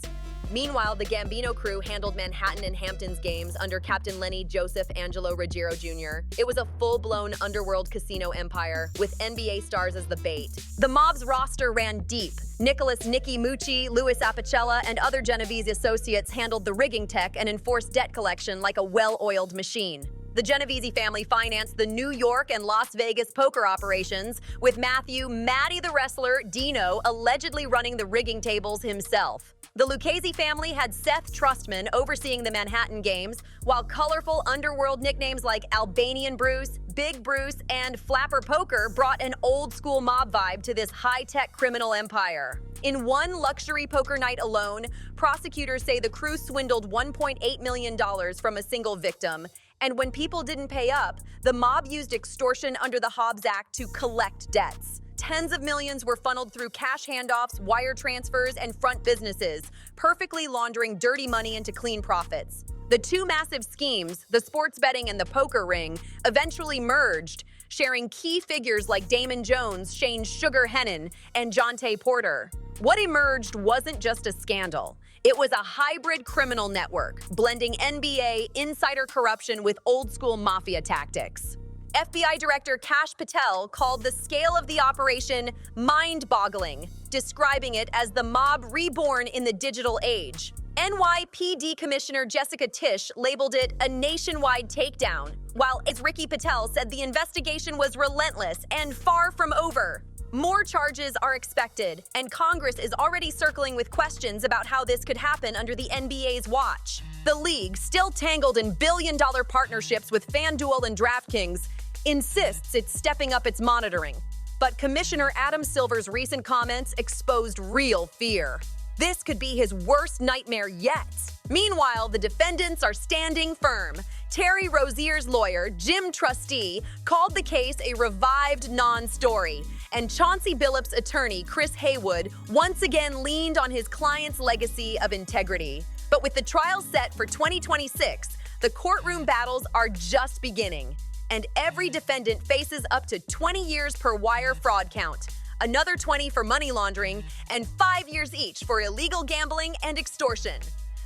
[SPEAKER 2] Meanwhile, the Gambino crew handled Manhattan and Hamptons games under Captain Lenny Joseph Angelo Ruggiero Jr. It was a full-blown underworld casino empire, with NBA stars as the bait. The mob's roster ran deep. Nicholas Nicky Mucci, Louis Apicella, and other Genovese associates handled the rigging tech and enforced debt collection like a well-oiled machine. The Genovese family financed the New York and Las Vegas poker operations, with Matthew "Matty the Wrestler" Dino allegedly running the rigging tables himself. The Lucchese family had Seth Trustman overseeing the Manhattan games, while colorful underworld nicknames like Albanian Bruce, Big Bruce, and Flapper Poker brought an old-school mob vibe to this high-tech criminal empire. In one luxury poker night alone, prosecutors say the crew swindled $1.8 million from a single victim. And when people didn't pay up, the mob used extortion under the Hobbs Act to collect debts. Tens of millions were funneled through cash handoffs, wire transfers, and front businesses, perfectly laundering dirty money into clean profits. The two massive schemes, the sports betting and the poker ring, eventually merged, sharing key figures like Damon Jones, Shane Sugar Hennon, and Jonte Porter. What emerged wasn't just a scandal. It was a hybrid criminal network, blending NBA insider corruption with old-school mafia tactics. FBI Director Kash Patel called the scale of the operation mind-boggling, describing it as the mob reborn in the digital age. NYPD Commissioner Jessica Tisch labeled it a nationwide takedown, while Ricky Patel said the investigation was relentless and far from over. More charges are expected, and Congress is already circling with questions about how this could happen under the NBA's watch. The league, still tangled in billion-dollar partnerships with FanDuel and DraftKings, insists it's stepping up its monitoring. But Commissioner Adam Silver's recent comments exposed real fear. This could be his worst nightmare yet. Meanwhile, the defendants are standing firm. Terry Rozier's lawyer, Jim Trustee, called the case a revived non-story, and Chauncey Billups' attorney, Chris Haywood, once again leaned on his client's legacy of integrity. But with the trial set for 2026, the courtroom battles are just beginning, and every defendant faces up to 20 years per wire fraud count, another 20 for money laundering, and 5 years each for illegal gambling and extortion.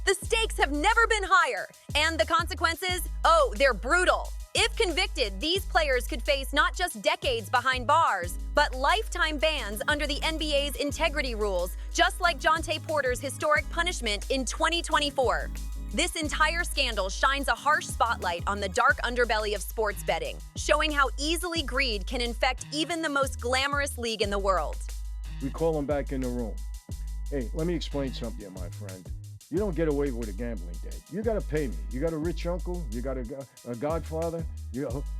[SPEAKER 2] The stakes have never been higher, and the consequences, oh, they're brutal. If convicted, these players could face not just decades behind bars, but lifetime bans under the NBA's integrity rules, just like Jonte Porter's historic punishment in 2024. This entire scandal shines a harsh spotlight on the dark underbelly of sports betting, showing how easily greed can infect even the most glamorous league in the world.
[SPEAKER 6] We call him back in the room. Hey, let me explain something to you, my friend. You don't get away with a gambling debt. You got to pay me. You got a rich uncle? You got a godfather?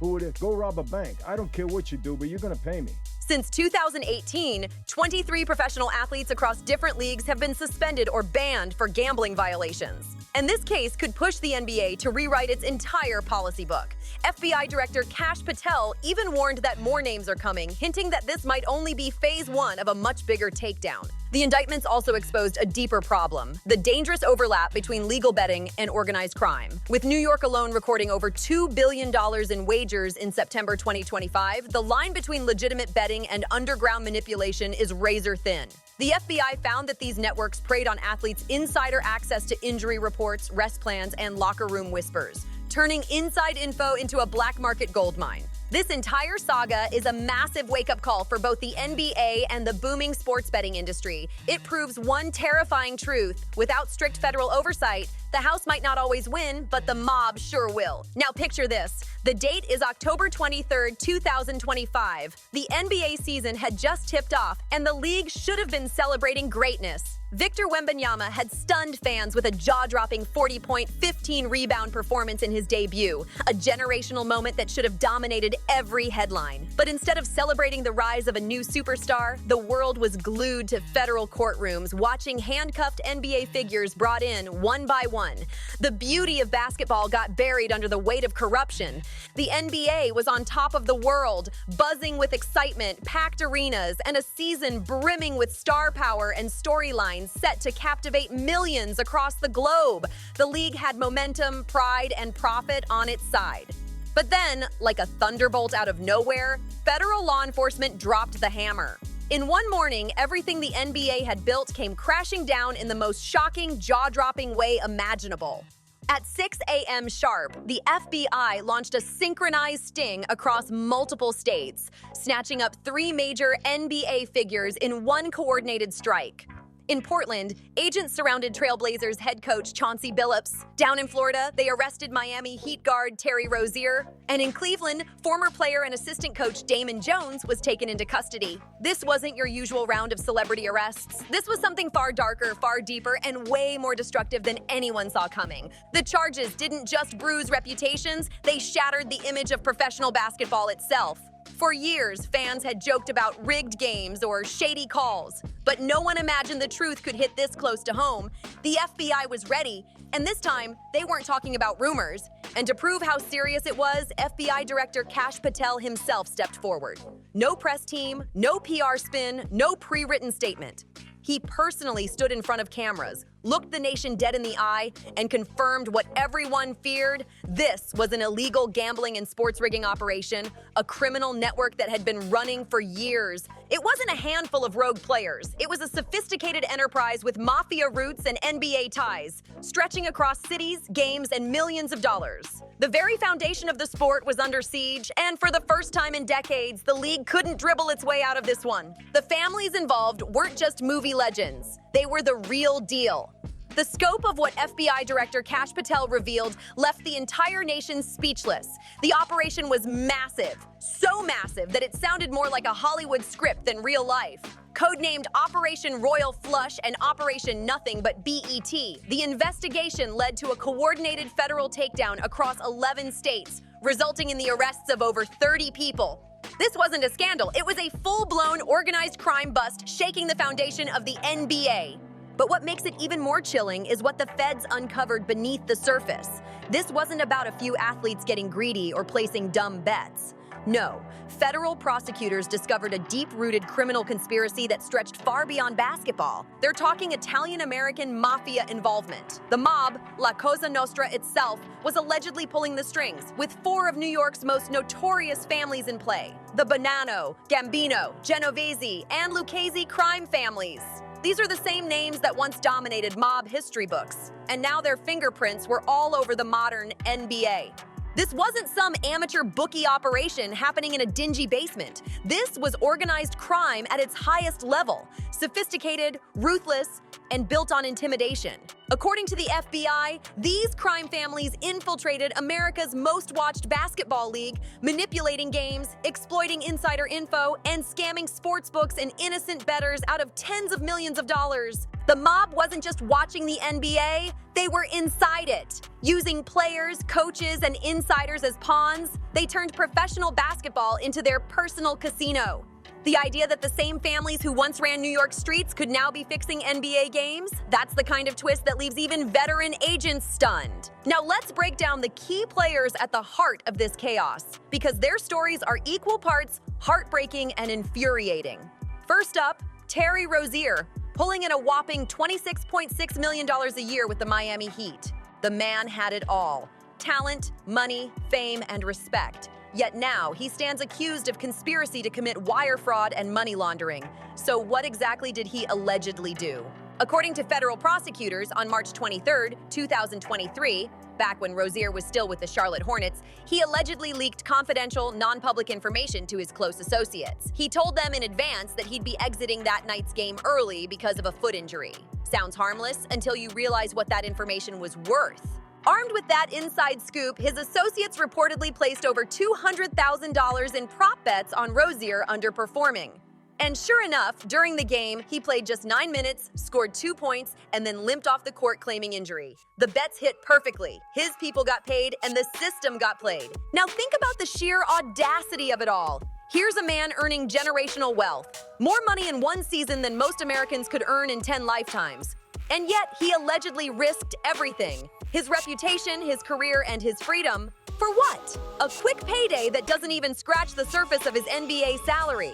[SPEAKER 6] Who would it? Go rob a bank. I don't care what you do, but you're going to pay me.
[SPEAKER 2] Since 2018, 23 professional athletes across different leagues have been suspended or banned for gambling violations. And this case could push the NBA to rewrite its entire policy book. FBI Director Kash Patel even warned that more names are coming, hinting that this might only be phase one of a much bigger takedown. The indictments also exposed a deeper problem, the dangerous overlap between legal betting and organized crime. With New York alone recording over $2 billion in wagers in September 2025, the line between legitimate betting and underground manipulation is razor thin. The FBI found that these networks preyed on athletes' insider access to injury reports, rest plans, and locker room whispers, turning inside info into a black market goldmine. This entire saga is a massive wake-up call for both the NBA and the booming sports betting industry. It proves one terrifying truth. Without strict federal oversight, the House might not always win, but the mob sure will. Now picture this. The date is October 23rd, 2025. The NBA season had just tipped off, and the league should have been celebrating greatness. Victor Wembanyama had stunned fans with a jaw-dropping 40-point, 15-rebound performance in his debut, a generational moment that should have dominated every headline. But instead of celebrating the rise of a new superstar, the world was glued to federal courtrooms, watching handcuffed NBA figures brought in one by one. The beauty of basketball got buried under the weight of corruption. The NBA was on top of the world, buzzing with excitement, packed arenas, and a season brimming with star power and storylines set to captivate millions across the globe. The league had momentum, pride, and profit on its side. But then, like a thunderbolt out of nowhere, federal law enforcement dropped the hammer. In one morning, everything the NBA had built came crashing down in the most shocking, jaw-dropping way imaginable. At 6 a.m. sharp, the FBI launched a synchronized sting across multiple states, snatching up 3 major NBA figures in one coordinated strike. In Portland, agents surrounded Trailblazers head coach Chauncey Billups. Down in Florida, they arrested Miami Heat guard Terry Rozier. And in Cleveland, former player and assistant coach Damon Jones was taken into custody. This wasn't your usual round of celebrity arrests. This was something far darker, far deeper, and way more destructive than anyone saw coming. The charges didn't just bruise reputations, they shattered the image of professional basketball itself. For years, fans had joked about rigged games or shady calls, but no one imagined the truth could hit this close to home. The FBI was ready, and this time, they weren't talking about rumors. And to prove how serious it was, FBI Director Kash Patel himself stepped forward. No press team, no PR spin, no pre-written statement. He personally stood in front of cameras, looked the nation dead in the eye, and confirmed what everyone feared. This was an illegal gambling and sports rigging operation, a criminal network that had been running for years. It wasn't a handful of rogue players. It was a sophisticated enterprise with mafia roots and NBA ties, stretching across cities, games, and millions of dollars. The very foundation of the sport was under siege, and for the first time in decades, the league couldn't dribble its way out of this one. The families involved weren't just movie legends. They were the real deal. The scope of what FBI Director Kash Patel revealed left the entire nation speechless. The operation was massive, so massive that it sounded more like a Hollywood script than real life. Codenamed Operation Royal Flush and Operation Nothing But BET, the investigation led to a coordinated federal takedown across 11 states, resulting in the arrests of over 30 people. This wasn't a scandal, it was a full-blown organized crime bust shaking the foundation of the NBA. But what makes it even more chilling is what the feds uncovered beneath the surface. This wasn't about a few athletes getting greedy or placing dumb bets. No, federal prosecutors discovered a deep-rooted criminal conspiracy that stretched far beyond basketball. They're talking Italian-American mafia involvement. The mob, La Cosa Nostra itself, was allegedly pulling the strings, with 4 of New York's most notorious families in play: the Bonanno, Gambino, Genovese, and Lucchese crime families. These are the same names that once dominated mob history books, and now their fingerprints were all over the modern NBA. This wasn't some amateur bookie operation happening in a dingy basement. This was organized crime at its highest level, sophisticated, ruthless, and built on intimidation. According to the FBI, these crime families infiltrated America's most watched basketball league, manipulating games, exploiting insider info, and scamming sportsbooks and innocent bettors out of tens of millions of dollars. The mob wasn't just watching the NBA, they were inside it. Using players, coaches, and insiders as pawns, they turned professional basketball into their personal casino. The idea that the same families who once ran New York streets could now be fixing NBA games? That's the kind of twist that leaves even veteran agents stunned. Now let's break down the key players at the heart of this chaos, because their stories are equal parts heartbreaking and infuriating. First up, Terry Rozier, pulling in a whopping $26.6 million a year with the Miami Heat. The man had it all: talent, money, fame, and respect. Yet now, he stands accused of conspiracy to commit wire fraud and money laundering. So what exactly did he allegedly do? According to federal prosecutors, on March 23, 2023, back when Rozier was still with the Charlotte Hornets, he allegedly leaked confidential, non-public information to his close associates. He told them in advance that he'd be exiting that night's game early because of a foot injury. Sounds harmless until you realize what that information was worth. Armed with that inside scoop, his associates reportedly placed over $200,000 in prop bets on Rozier underperforming. And sure enough, during the game, he played just 9 minutes, scored 2 points, and then limped off the court claiming injury. The bets hit perfectly. His people got paid, and the system got played. Now think about the sheer audacity of it all. Here's a man earning generational wealth, more money in one season than most Americans could earn in 10 lifetimes. And yet, he allegedly risked everything. His reputation, his career, and his freedom. For what? A quick payday that doesn't even scratch the surface of his NBA salary.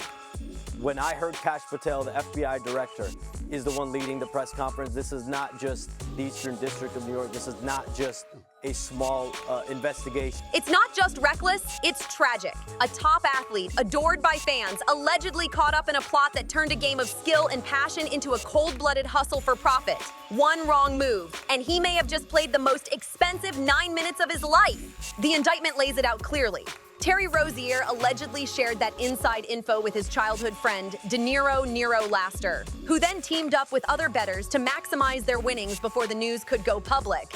[SPEAKER 4] When I heard Kash Patel, the FBI director, is the one leading the press conference, this is not just the Eastern District of New York. This is not just a small investigation.
[SPEAKER 2] It's not just reckless, it's tragic. A top athlete, adored by fans, allegedly caught up in a plot that turned a game of skill and passion into a cold-blooded hustle for profit. One wrong move, and he may have just played the most expensive 9 minutes of his life. The indictment lays it out clearly. Terry Rozier allegedly shared that inside info with his childhood friend, Nero Laster, who then teamed up with other bettors to maximize their winnings before the news could go public.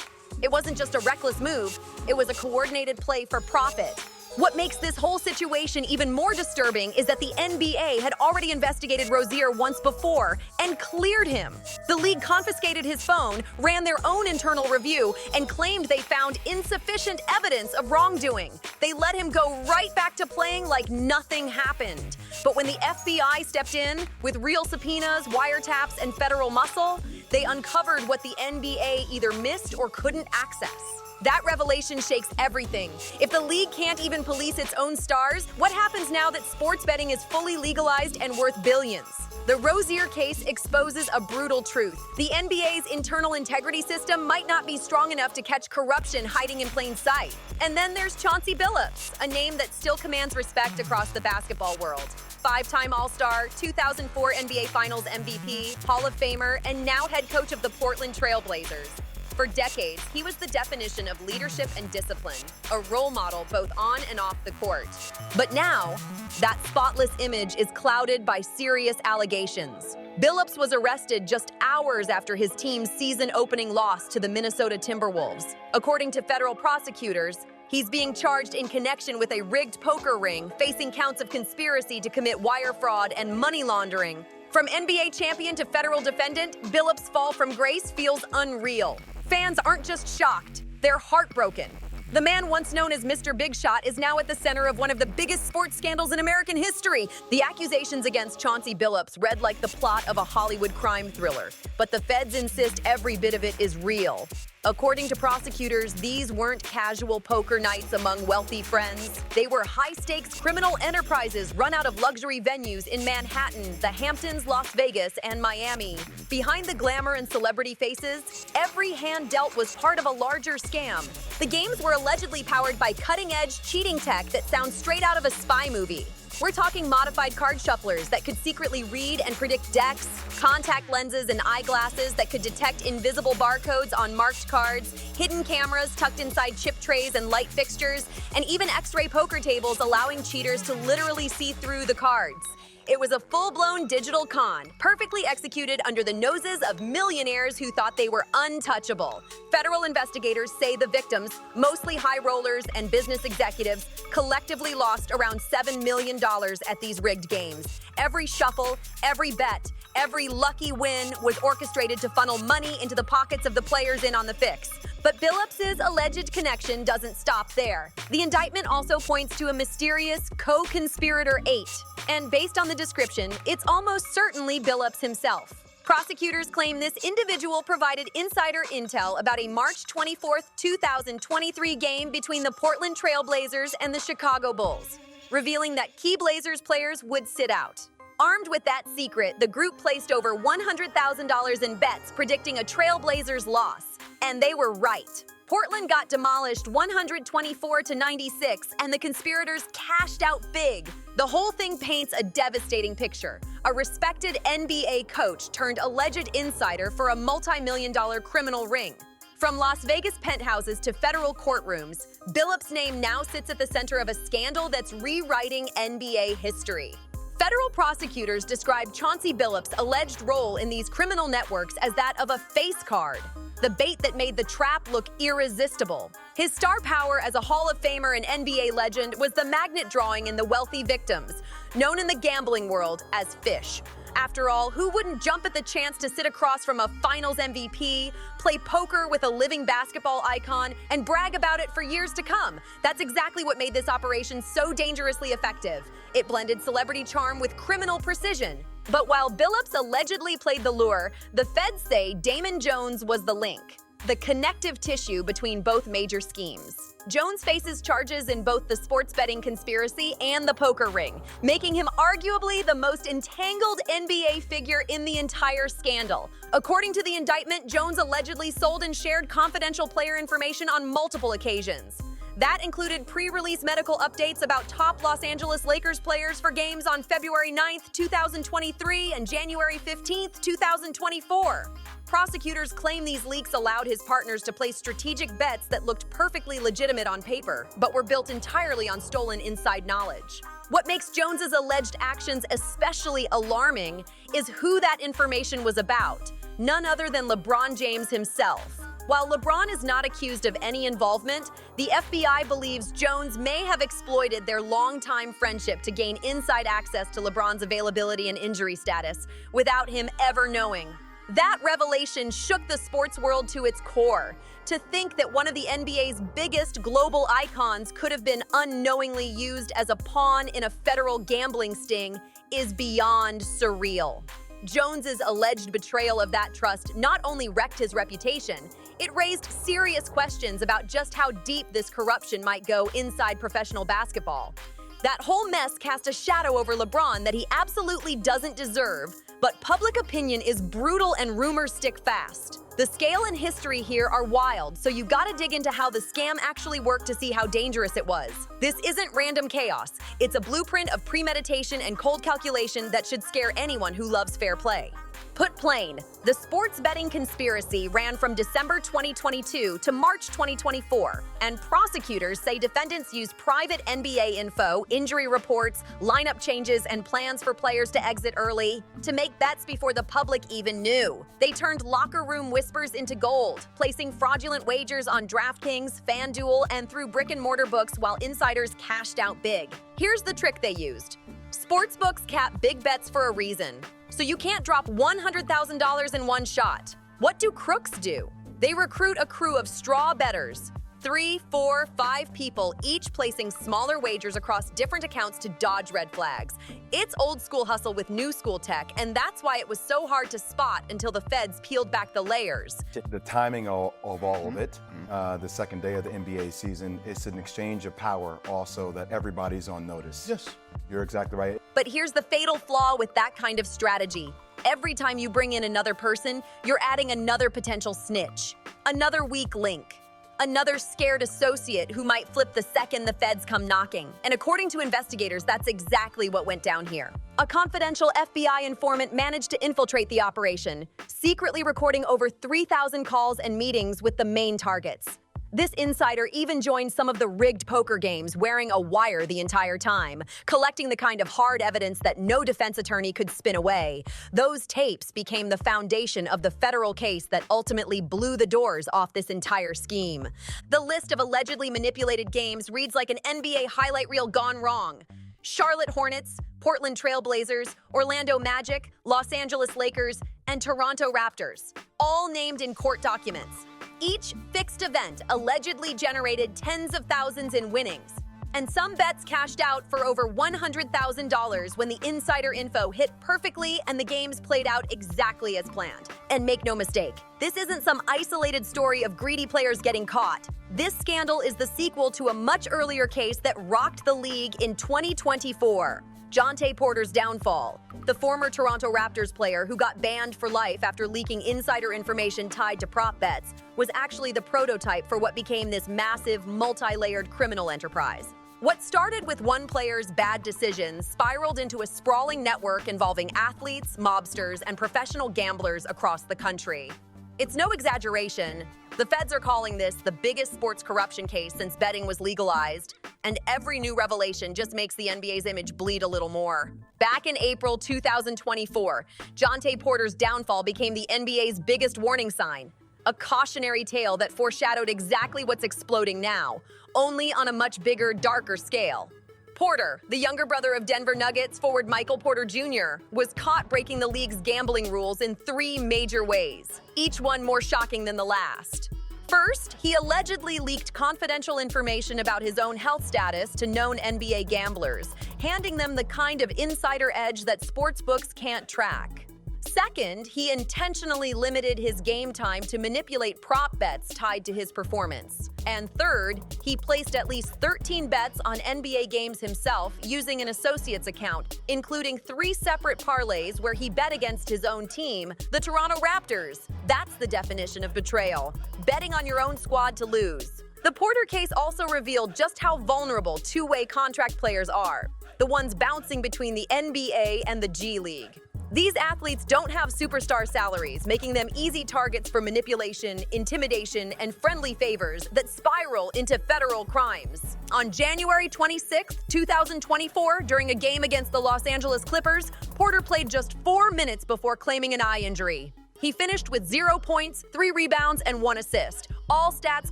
[SPEAKER 2] It wasn't just a reckless move, it was a coordinated play for profit. What makes this whole situation even more disturbing is that the NBA had already investigated Rozier once before and cleared him. The league confiscated his phone, ran their own internal review, and claimed they found insufficient evidence of wrongdoing. They let him go right back to playing like nothing happened. But when the FBI stepped in with real subpoenas, wiretaps, and federal muscle, they uncovered what the NBA either missed or couldn't access. That revelation shakes everything. If the league can't even police its own stars, what happens now that sports betting is fully legalized and worth billions? The Rozier case exposes a brutal truth. The NBA's internal integrity system might not be strong enough to catch corruption hiding in plain sight. And then there's Chauncey Billups, a name that still commands respect across the basketball world. 5-time All-Star, 2004 NBA Finals MVP, Hall of Famer, and now head coach of the Portland Trail Blazers. For decades, he was the definition of leadership and discipline, a role model both on and off the court. But now, that spotless image is clouded by serious allegations. Billups was arrested just hours after his team's season-opening loss to the Minnesota Timberwolves. According to federal prosecutors, he's being charged in connection with a rigged poker ring, facing counts of conspiracy to commit wire fraud and money laundering. From NBA champion to federal defendant, Billups' fall from grace feels unreal. Fans aren't just shocked, they're heartbroken. The man once known as Mr. Big Shot is now at the center of one of the biggest sports scandals in American history. The accusations against Chauncey Billups read like the plot of a Hollywood crime thriller, but the feds insist every bit of it is real. According to prosecutors, these weren't casual poker nights among wealthy friends. They were high-stakes criminal enterprises run out of luxury venues in Manhattan, the Hamptons, Las Vegas, and Miami. Behind the glamour and celebrity faces, every hand dealt was part of a larger scam. The games were allegedly powered by cutting-edge cheating tech that sounds straight out of a spy movie. We're talking modified card shufflers that could secretly read and predict decks, contact lenses and eyeglasses that could detect invisible barcodes on marked cards, hidden cameras tucked inside chip trays and light fixtures, and even X-ray poker tables allowing cheaters to literally see through the cards. It was a full-blown digital con, perfectly executed under the noses of millionaires who thought they were untouchable. Federal investigators say the victims, mostly high rollers and business executives, collectively lost around $7 million at these rigged games. Every shuffle, every bet, every lucky win was orchestrated to funnel money into the pockets of the players in on the fix. But Billups' alleged connection doesn't stop there. The indictment also points to a mysterious co-conspirator 8. And based on the description, it's almost certainly Billups himself. Prosecutors claim this individual provided insider intel about a March 24, 2023 game between the Portland Trail Blazers and the Chicago Bulls, revealing that key Blazers players would sit out. Armed with that secret, the group placed over $100,000 in bets predicting a Trail Blazers loss. And they were right. Portland got demolished 124-96, and the conspirators cashed out big. The whole thing paints a devastating picture. A respected NBA coach turned alleged insider for a multi-million-dollar criminal ring. From Las Vegas penthouses to federal courtrooms, Billups' name now sits at the center of a scandal that's rewriting NBA history. Federal prosecutors describe Chauncey Billups' alleged role in these criminal networks as that of a face card, the bait that made the trap look irresistible. His star power as a Hall of Famer and NBA legend was the magnet drawing in the wealthy victims, known in the gambling world as fish. After all, who wouldn't jump at the chance to sit across from a finals MVP, play poker with a living basketball icon, and brag about it for years to come? That's exactly what made this operation so dangerously effective. It blended celebrity charm with criminal precision. But while Billups allegedly played the lure, the feds say Damon Jones was the link, the connective tissue between both major schemes. Jones faces charges in both the sports betting conspiracy and the poker ring, making him arguably the most entangled NBA figure in the entire scandal. According to the indictment, Jones allegedly sold and shared confidential player information on multiple occasions. That included pre-release medical updates about top Los Angeles Lakers players for games on February 9th, 2023 and January 15th, 2024. Prosecutors claim these leaks allowed his partners to place strategic bets that looked perfectly legitimate on paper, but were built entirely on stolen inside knowledge. What makes Jones's alleged actions especially alarming is who that information was about, none other than LeBron James himself. While LeBron is not accused of any involvement, the FBI believes Jones may have exploited their longtime friendship to gain inside access to LeBron's availability and injury status without him ever knowing. That revelation shook the sports world to its core. To think that one of the NBA's biggest global icons could have been unknowingly used as a pawn in a federal gambling sting is beyond surreal. Jones's alleged betrayal of that trust not only wrecked his reputation, it raised serious questions about just how deep this corruption might go inside professional basketball. That whole mess cast a shadow over LeBron that he absolutely doesn't deserve, but public opinion is brutal and rumors stick fast. The scale and history here are wild, so you gotta dig into how the scam actually worked to see how dangerous it was. This isn't random chaos. It's a blueprint of premeditation and cold calculation that should scare anyone who loves fair play. Put plain, the sports betting conspiracy ran from December 2022 to March 2024, and prosecutors say defendants used private NBA info, injury reports, lineup changes, and plans for players to exit early to make bets before the public even knew. They turned locker room whispers into gold, placing fraudulent wagers on DraftKings, FanDuel, and through brick-and-mortar books while insiders cashed out big. Here's the trick they used. Sportsbooks cap big bets for a reason. So you can't drop $100,000 in one shot. What do crooks do? They recruit a crew of straw bettors, 3, 4, 5 people, each placing smaller wagers across different accounts to dodge red flags. It's old school hustle with new school tech, and that's why it was so hard to spot until the feds peeled back the layers.
[SPEAKER 7] The timing of all of it, the second day of the NBA season, it's an exchange of power also that everybody's on notice.
[SPEAKER 6] Yes.
[SPEAKER 7] You're exactly right.
[SPEAKER 2] But here's the fatal flaw with that kind of strategy. Every time you bring in another person, you're adding another potential snitch, another weak link, another scared associate who might flip the second the feds come knocking. And according to investigators, that's exactly what went down here. A confidential FBI informant managed to infiltrate the operation, secretly recording over 3,000 calls and meetings with the main targets. This insider even joined some of the rigged poker games, wearing a wire the entire time, collecting the kind of hard evidence that no defense attorney could spin away. Those tapes became the foundation of the federal case that ultimately blew the doors off this entire scheme. The list of allegedly manipulated games reads like an NBA highlight reel gone wrong. Charlotte Hornets, Portland Trail Blazers, Orlando Magic, Los Angeles Lakers, and Toronto Raptors, all named in court documents. Each fixed event allegedly generated tens of thousands in winnings, and some bets cashed out for over $100,000 when the insider info hit perfectly and the games played out exactly as planned. And make no mistake, this isn't some isolated story of greedy players getting caught. This scandal is the sequel to a much earlier case that rocked the league in 2024. Jonte Porter's downfall. The former Toronto Raptors player who got banned for life after leaking insider information tied to prop bets was actually the prototype for what became this massive, multi-layered criminal enterprise. What started with one player's bad decisions spiraled into a sprawling network involving athletes, mobsters, and professional gamblers across the country. It's no exaggeration. The feds are calling this the biggest sports corruption case since betting was legalized, and every new revelation just makes the NBA's image bleed a little more. Back in April 2024, Jontay Porter's downfall became the NBA's biggest warning sign, a cautionary tale that foreshadowed exactly what's exploding now, only on a much bigger, darker scale. Porter, the younger brother of Denver Nuggets forward Michael Porter Jr., was caught breaking the league's gambling rules in 3 major ways, each one more shocking than the last. First, he allegedly leaked confidential information about his own health status to known NBA gamblers, handing them the kind of insider edge that sportsbooks can't track. Second, he intentionally limited his game time to manipulate prop bets tied to his performance. And third, he placed at least 13 bets on NBA games himself using an associate's account, including 3 separate parlays where he bet against his own team, the Toronto Raptors. That's the definition of betrayal, betting on your own squad to lose. The Porter case also revealed just how vulnerable two-way contract players are, the ones bouncing between the NBA and the G League. These athletes don't have superstar salaries, making them easy targets for manipulation, intimidation, and friendly favors that spiral into federal crimes. On January 26, 2024, during a game against the Los Angeles Clippers, Porter played just 4 minutes before claiming an eye injury. He finished with 0 points, 3 rebounds, and 1 assist, all stats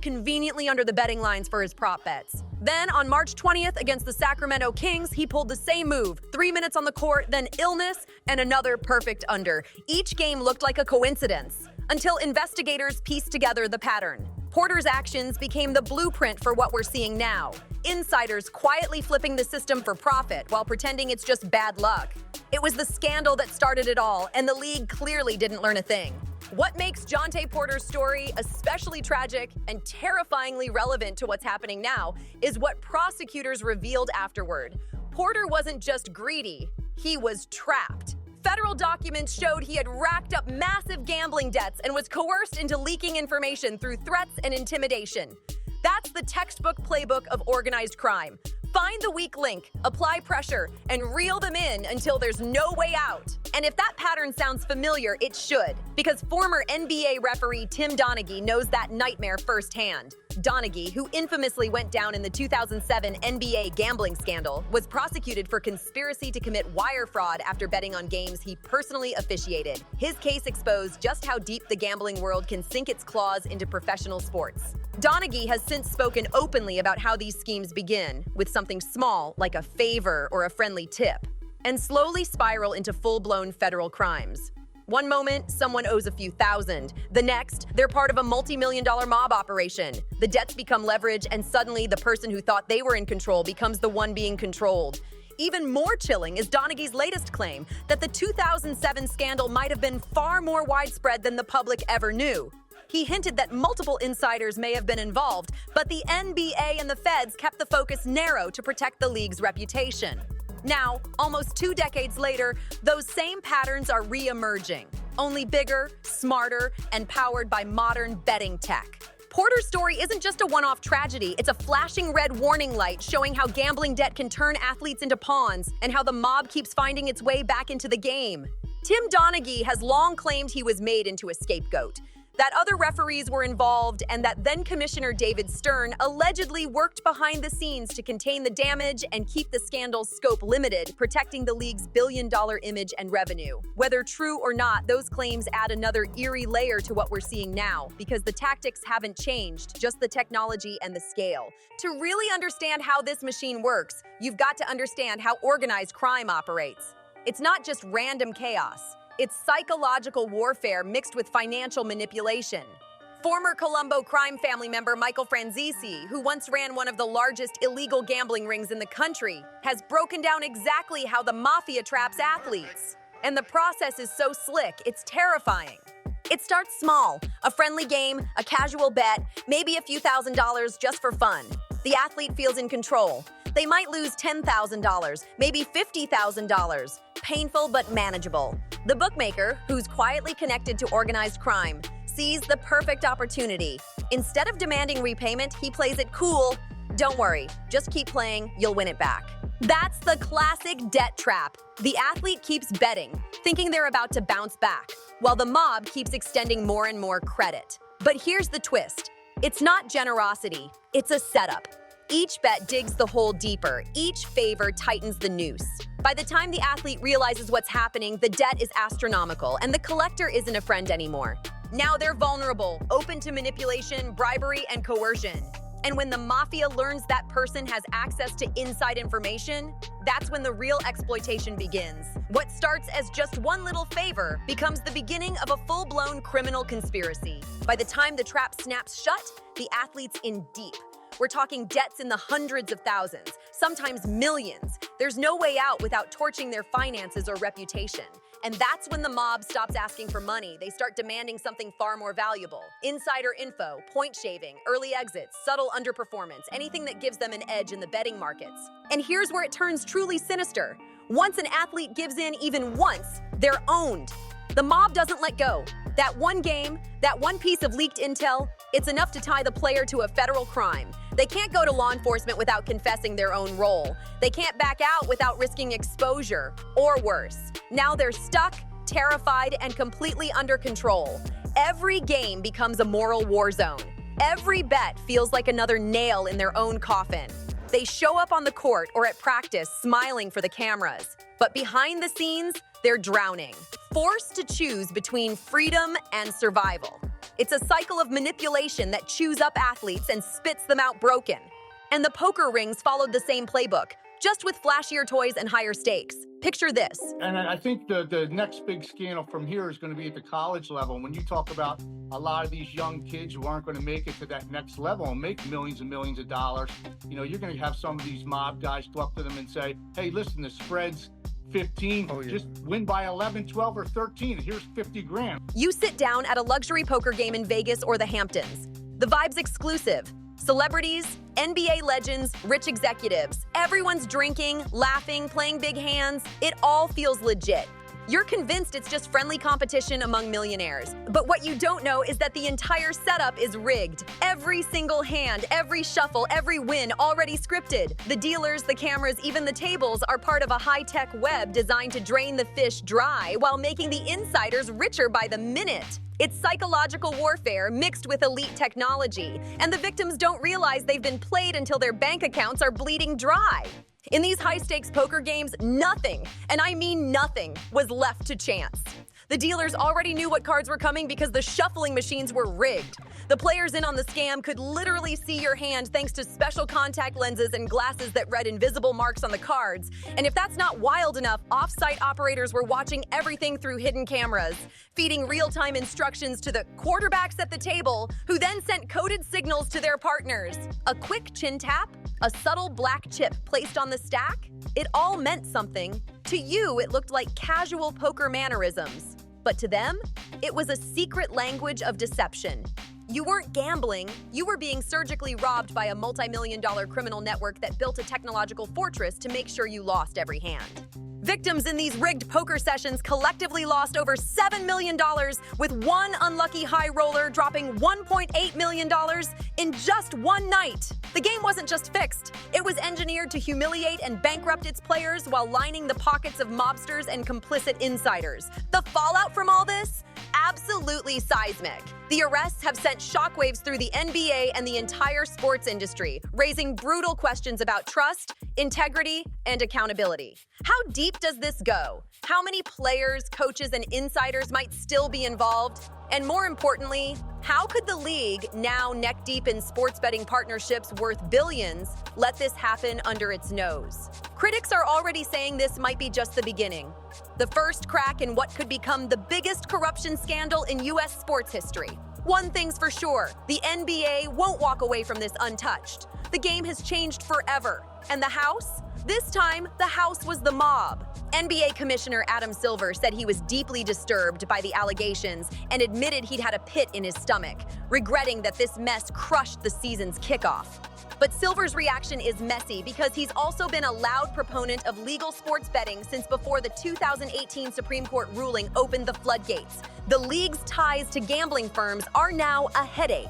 [SPEAKER 2] conveniently under the betting lines for his prop bets. Then, on March 20th against the Sacramento Kings, he pulled the same move, 3 minutes on the court, then illness, and another perfect under. Each game looked like a coincidence, until investigators pieced together the pattern. Porter's actions became the blueprint for what we're seeing now. Insiders quietly flipping the system for profit while pretending it's just bad luck. It was the scandal that started it all, and the league clearly didn't learn a thing. What makes Jontay Porter's story especially tragic and terrifyingly relevant to what's happening now is what prosecutors revealed afterward. Porter wasn't just greedy, he was trapped. Federal documents showed he had racked up massive gambling debts and was coerced into leaking information through threats and intimidation. That's the textbook playbook of organized crime. Find the weak link, apply pressure, and reel them in until there's no way out. And if that pattern sounds familiar, it should, because former NBA referee Tim Donaghy knows that nightmare firsthand. Donaghy, who infamously went down in the 2007 NBA gambling scandal, was prosecuted for conspiracy to commit wire fraud after betting on games he personally officiated. His case exposed just how deep the gambling world can sink its claws into professional sports. Donaghy has since spoken openly about how these schemes begin with something small like a favor or a friendly tip, and slowly spiral into full-blown federal crimes. One moment, someone owes a few thousand. The next, they're part of a multi-million-dollar mob operation. The debts become leverage, and suddenly the person who thought they were in control becomes the one being controlled. Even more chilling is Donaghy's latest claim that the 2007 scandal might have been far more widespread than the public ever knew. He hinted that multiple insiders may have been involved, but the NBA and the feds kept the focus narrow to protect the league's reputation. Now, almost 2 decades later, those same patterns are re-emerging, only bigger, smarter, and powered by modern betting tech. Porter's story isn't just a one-off tragedy, it's a flashing red warning light showing how gambling debt can turn athletes into pawns and how the mob keeps finding its way back into the game. Tim Donaghy has long claimed he was made into a scapegoat, that other referees were involved, and that then-Commissioner David Stern allegedly worked behind the scenes to contain the damage and keep the scandal's scope limited, protecting the league's billion-dollar image and revenue. Whether true or not, those claims add another eerie layer to what we're seeing now, because the tactics haven't changed, just the technology and the scale. To really understand how this machine works, you've got to understand how organized crime operates. It's not just random chaos. It's psychological warfare mixed with financial manipulation. Former Colombo crime family member Michael Franzese, who once ran one of the largest illegal gambling rings in the country, has broken down exactly how the mafia traps athletes. And the process is so slick, it's terrifying. It starts small, a friendly game, a casual bet, maybe a few $1,000s just for fun. The athlete feels in control. They might lose $10,000, maybe $50,000. Painful but manageable. The bookmaker, who's quietly connected to organized crime, sees the perfect opportunity. Instead of demanding repayment, he plays it cool. Don't worry, just keep playing, you'll win it back. That's the classic debt trap. The athlete keeps betting, thinking they're about to bounce back, while the mob keeps extending more and more credit. But here's the twist. It's not generosity, it's a setup. Each bet digs the hole deeper, each favor tightens the noose. By the time the athlete realizes what's happening, the debt is astronomical, and the collector isn't a friend anymore. Now they're vulnerable, open to manipulation, bribery, and coercion. And when the mafia learns that person has access to inside information, that's when the real exploitation begins. What starts as just one little favor becomes the beginning of a full-blown criminal conspiracy. By the time the trap snaps shut, the athlete's in deep. We're talking debts in the hundreds of thousands, sometimes millions. There's no way out without torching their finances or reputation. And that's when the mob stops asking for money. They start demanding something far more valuable. Insider info, point shaving, early exits, subtle underperformance, anything that gives them an edge in the betting markets. And here's where it turns truly sinister. Once an athlete gives in even once, they're owned. The mob doesn't let go. That one game, that one piece of leaked intel, it's enough to tie the player to a federal crime. They can't go to law enforcement without confessing their own role. They can't back out without risking exposure, or worse. Now they're stuck, terrified, and completely under control. Every game becomes a moral war zone. Every bet feels like another nail in their own coffin. They show up on the court or at practice smiling for the cameras. But behind the scenes, they're drowning, forced to choose between freedom and survival. It's a cycle of manipulation that chews up athletes and spits them out broken. And the poker rings followed the same playbook, just with flashier toys and higher stakes. Picture this.
[SPEAKER 5] And I think the next big scandal from here is going to be at the college level. When you talk about a lot of these young kids who aren't going to make it to that next level and make millions and millions of dollars, you know, you're going to have some of these mob guys go up to them and say, hey, listen, the spread's 15, just win by 11, 12, or 13. Here's 50 grand.
[SPEAKER 2] You sit down at a luxury poker game in Vegas or the Hamptons. The vibe's exclusive. Celebrities, NBA legends, rich executives. Everyone's drinking, laughing, playing big hands. It all feels legit. You're convinced it's just friendly competition among millionaires. But what you don't know is that the entire setup is rigged. Every single hand, every shuffle, every win already scripted. The dealers, the cameras, even the tables are part of a high-tech web designed to drain the fish dry while making the insiders richer by the minute. It's psychological warfare mixed with elite technology, and the victims don't realize they've been played until their bank accounts are bleeding dry. In these high-stakes poker games, nothing, and I mean nothing, was left to chance. The dealers already knew what cards were coming because the shuffling machines were rigged. The players in on the scam could literally see your hand thanks to special contact lenses and glasses that read invisible marks on the cards. And if that's not wild enough, off-site operators were watching everything through hidden cameras, feeding real-time instructions to the quarterbacks at the table, who then sent coded signals to their partners. A quick chin tap, a subtle black chip placed on the stack, it all meant something. To you, it looked like casual poker mannerisms. But to them, it was a secret language of deception. You weren't gambling, you were being surgically robbed by a multi-million-dollar criminal network that built a technological fortress to make sure you lost every hand. Victims in these rigged poker sessions collectively lost over $7 million, with one unlucky high roller dropping $1.8 million in just one night. The game wasn't just fixed, it was engineered to humiliate and bankrupt its players while lining the pockets of mobsters and complicit insiders. The fallout from all this? Absolutely seismic. The arrests have sent shockwaves through the NBA and the entire sports industry, raising brutal questions about trust, integrity, and accountability. How deep does this go? How many players, coaches, and insiders might still be involved? And more importantly, how could the league, now neck-deep in sports betting partnerships worth billions, let this happen under its nose? Critics are already saying this might be just the beginning. The first crack in what could become the biggest corruption scandal in U.S. sports history. One thing's for sure, the NBA won't walk away from this untouched. The game has changed forever. And the House? This time, the House was the mob. NBA Commissioner Adam Silver said he was deeply disturbed by the allegations and admitted he'd had a pit in his stomach, regretting that this mess crushed the season's kickoff. But Silver's reaction is messy because he's also been a loud proponent of legal sports betting since before the 2018 Supreme Court ruling opened the floodgates. The league's ties to gambling firms are now a headache.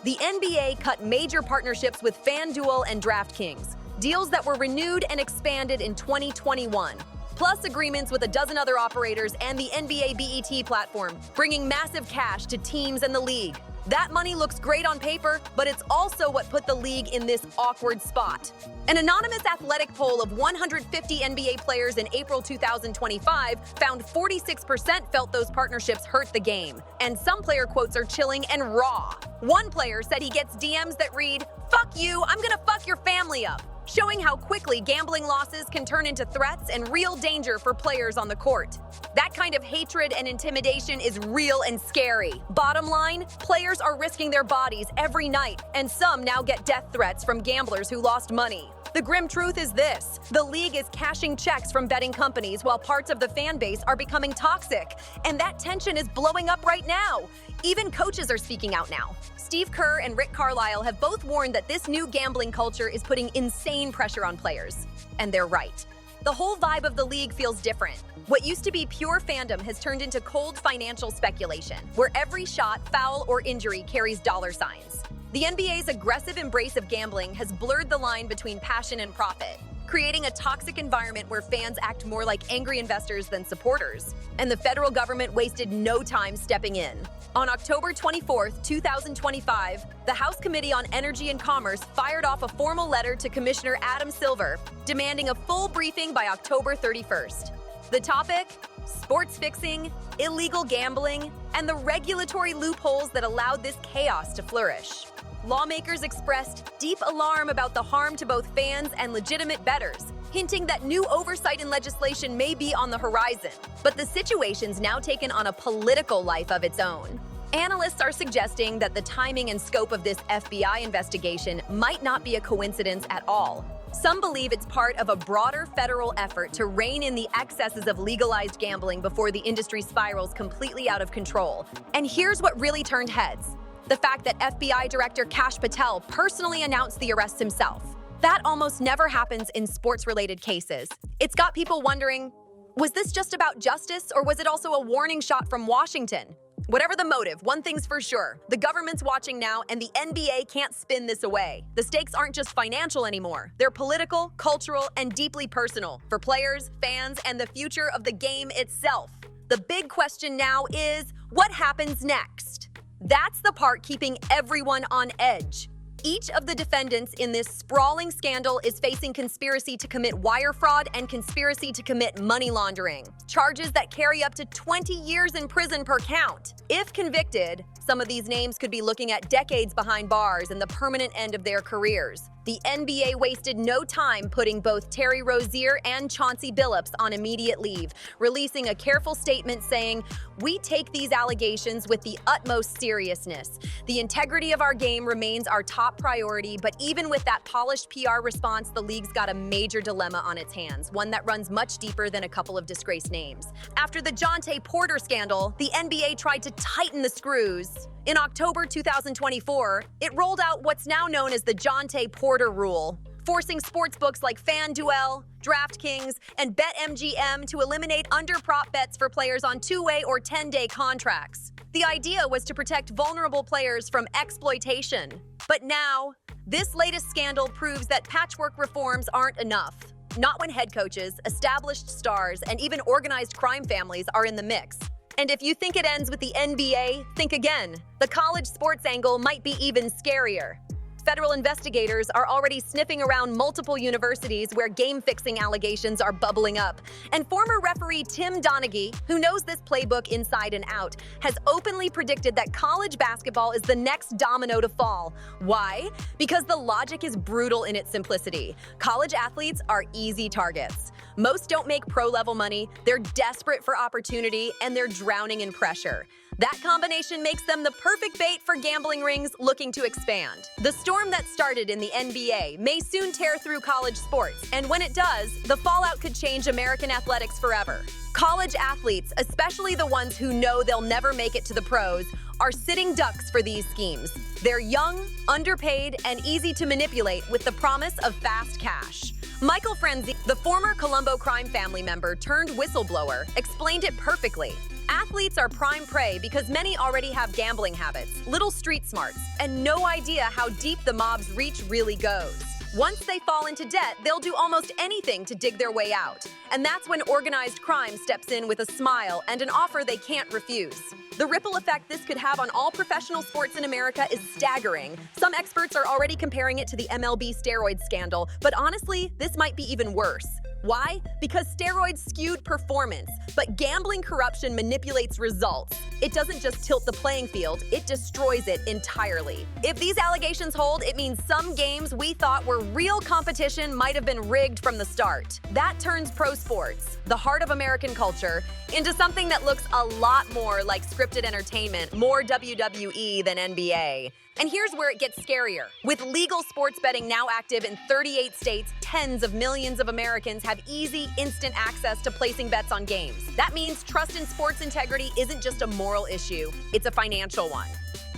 [SPEAKER 2] The NBA cut major partnerships with FanDuel and DraftKings, deals that were renewed and expanded in 2021. Plus agreements with a dozen other operators and the NBA BET platform, bringing massive cash to teams and the league. That money looks great on paper, but it's also what put the league in this awkward spot. An anonymous athletic poll of 150 NBA players in April 2025 found 46% felt those partnerships hurt the game, and some player quotes are chilling and raw. One player said he gets DMs that read, "Fuck you, I'm gonna fuck your family up," showing how quickly gambling losses can turn into threats and real danger for players on the court. That kind of hatred and intimidation is real and scary. Bottom line, players are risking their bodies every night, and some now get death threats from gamblers who lost money. The grim truth is this: the league is cashing checks from betting companies while parts of the fan base are becoming toxic, and that tension is blowing up right now. Even coaches are speaking out now. Steve Kerr and Rick Carlisle have both warned that this new gambling culture is putting insane pressure on players. And they're right. The whole vibe of the league feels different. What used to be pure fandom has turned into cold financial speculation, where every shot, foul, or injury carries dollar signs. The NBA's aggressive embrace of gambling has blurred the line between passion and profit, creating a toxic environment where fans act more like angry investors than supporters. And the federal government wasted no time stepping in. On October 24th, 2025, the House Committee on Energy and Commerce fired off a formal letter to Commissioner Adam Silver, demanding a full briefing by October 31st. The topic? Sports fixing, illegal gambling, and the regulatory loopholes that allowed this chaos to flourish. Lawmakers expressed deep alarm about the harm to both fans and legitimate bettors, hinting that new oversight and legislation may be on the horizon. But the situation's now taken on a political life of its own. Analysts are suggesting that the timing and scope of this FBI investigation might not be a coincidence at all. Some believe it's part of a broader federal effort to rein in the excesses of legalized gambling before the industry spirals completely out of control. And here's what really turned heads: the fact that FBI Director Kash Patel personally announced the arrests himself. That almost never happens in sports-related cases. It's got people wondering, was this just about justice, or was it also a warning shot from Washington? Whatever the motive, one thing's for sure: the government's watching now, and the NBA can't spin this away. The stakes aren't just financial anymore. They're political, cultural, and deeply personal for players, fans, and the future of the game itself. The big question now is, what happens next? That's the part keeping everyone on edge. Each of the defendants in this sprawling scandal is facing conspiracy to commit wire fraud and conspiracy to commit money laundering, charges that carry up to 20 years in prison per count. If convicted, some of these names could be looking at decades behind bars and the permanent end of their careers. The NBA wasted no time putting both Terry Rozier and Chauncey Billups on immediate leave, releasing a careful statement saying, "We take these allegations with the utmost seriousness. The integrity of our game remains our top priority, but even with that polished PR response, the league's got a major dilemma on its hands, one that runs much deeper than a couple of disgraced names." After the Jonte Porter scandal, the NBA tried to tighten the screws. In October 2024, it rolled out what's now known as the Jonte Porter Rule, forcing sportsbooks like FanDuel, DraftKings, and BetMGM to eliminate under-prop bets for players on 2-way or 10-day contracts. The idea was to protect vulnerable players from exploitation. But now, this latest scandal proves that patchwork reforms aren't enough. Not when head coaches, established stars, and even organized crime families are in the mix. And if you think it ends with the NBA, think again. The college sports angle might be even scarier. Federal investigators are already sniffing around multiple universities where game-fixing allegations are bubbling up. And former referee Tim Donaghy, who knows this playbook inside and out, has openly predicted that college basketball is the next domino to fall. Why? Because the logic is brutal in its simplicity. College athletes are easy targets. Most don't make pro-level money, they're desperate for opportunity, and they're drowning in pressure. That combination makes them the perfect bait for gambling rings looking to expand. The storm that started in the NBA may soon tear through college sports, and when it does, the fallout could change American athletics forever. College athletes, especially the ones who know they'll never make it to the pros, are sitting ducks for these schemes. They're young, underpaid, and easy to manipulate with the promise of fast cash. Michael Frenzy, the former Colombo crime family member turned whistleblower, explained it perfectly. Athletes are prime prey because many already have gambling habits, little street smarts, and no idea how deep the mob's reach really goes. Once they fall into debt, they'll do almost anything to dig their way out. And that's when organized crime steps in with a smile and an offer they can't refuse. The ripple effect this could have on all professional sports in America is staggering. Some experts are already comparing it to the MLB steroid scandal, but honestly, this might be even worse. Why? Because steroids skewed performance, but gambling corruption manipulates results. It doesn't just tilt the playing field, it destroys it entirely. If these allegations hold, it means some games we thought were real competition might have been rigged from the start. That turns pro sports, the heart of American culture, into something that looks a lot more like scripted entertainment, more WWE than NBA. And here's where it gets scarier. With legal sports betting now active in 38 states, tens of millions of Americans have easy, instant access to placing bets on games. That means trust in sports integrity isn't just a moral issue, it's a financial one.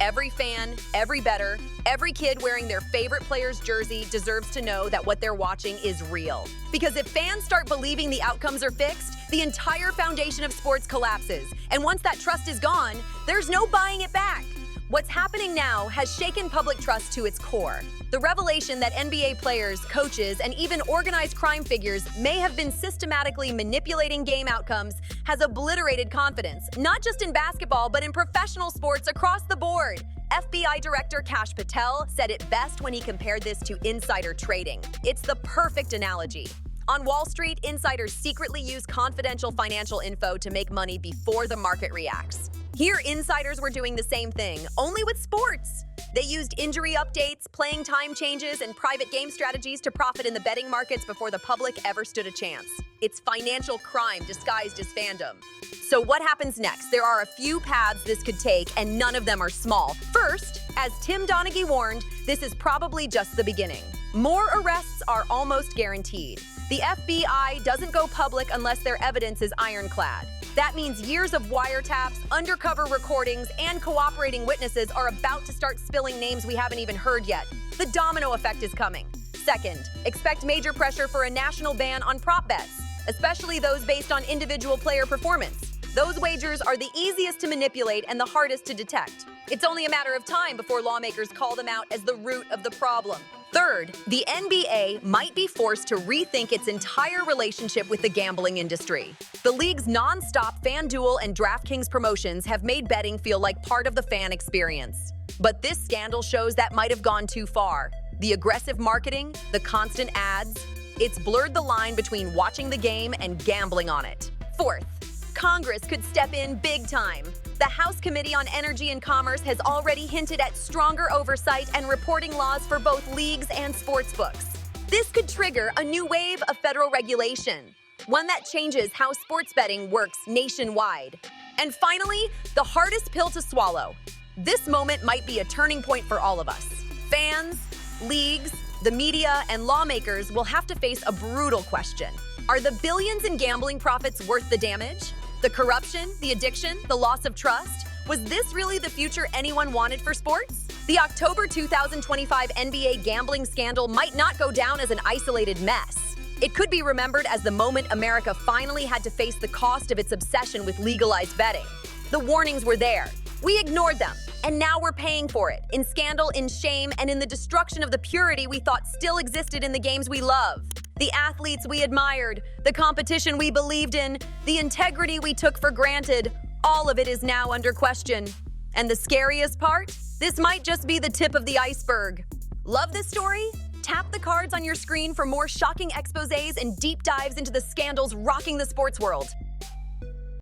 [SPEAKER 2] Every fan, every bettor, every kid wearing their favorite player's jersey deserves to know that what they're watching is real. Because if fans start believing the outcomes are fixed, the entire foundation of sports collapses. And once that trust is gone, there's no buying it back. What's happening now has shaken public trust to its core. The revelation that NBA players, coaches, and even organized crime figures may have been systematically manipulating game outcomes has obliterated confidence, not just in basketball, but in professional sports across the board. FBI Director Kash Patel said it best when he compared this to insider trading. It's the perfect analogy. On Wall Street, insiders secretly use confidential financial info to make money before the market reacts. Here, insiders were doing the same thing, only with sports. They used injury updates, playing time changes, and private game strategies to profit in the betting markets before the public ever stood a chance. It's financial crime disguised as fandom. So what happens next? There are a few paths this could take, and none of them are small. First, as Tim Donaghy warned, this is probably just the beginning. More arrests are almost guaranteed. The FBI doesn't go public unless their evidence is ironclad. That means years of wiretaps, undercover recordings, and cooperating witnesses are about to start spilling names we haven't even heard yet. The domino effect is coming. Second, expect major pressure for a national ban on prop bets, especially those based on individual player performance. Those wagers are the easiest to manipulate and the hardest to detect. It's only a matter of time before lawmakers call them out as the root of the problem. Third, the NBA might be forced to rethink its entire relationship with the gambling industry. The league's non-stop FanDuel and DraftKings promotions have made betting feel like part of the fan experience. But this scandal shows that might have gone too far. The aggressive marketing, the constant ads, it's blurred the line between watching the game and gambling on it. Fourth, Congress could step in big time. The House Committee on Energy and Commerce has already hinted at stronger oversight and reporting laws for both leagues and sportsbooks. This could trigger a new wave of federal regulation, one that changes how sports betting works nationwide. And finally, the hardest pill to swallow. This moment might be a turning point for all of us. Fans, leagues, the media, and lawmakers will have to face a brutal question. Are the billions in gambling profits worth the damage? The corruption, the addiction, the loss of trust? Was this really the future anyone wanted for sports? The October 2025 NBA gambling scandal might not go down as an isolated mess. It could be remembered as the moment America finally had to face the cost of its obsession with legalized betting. The warnings were there. We ignored them, and now we're paying for it, in scandal, in shame, and in the destruction of the purity we thought still existed in the games we love. The athletes we admired, the competition we believed in, the integrity we took for granted, all of it is now under question. And the scariest part? This might just be the tip of the iceberg. Love this story? Tap the cards on your screen for more shocking exposés and deep dives into the scandals rocking the sports world.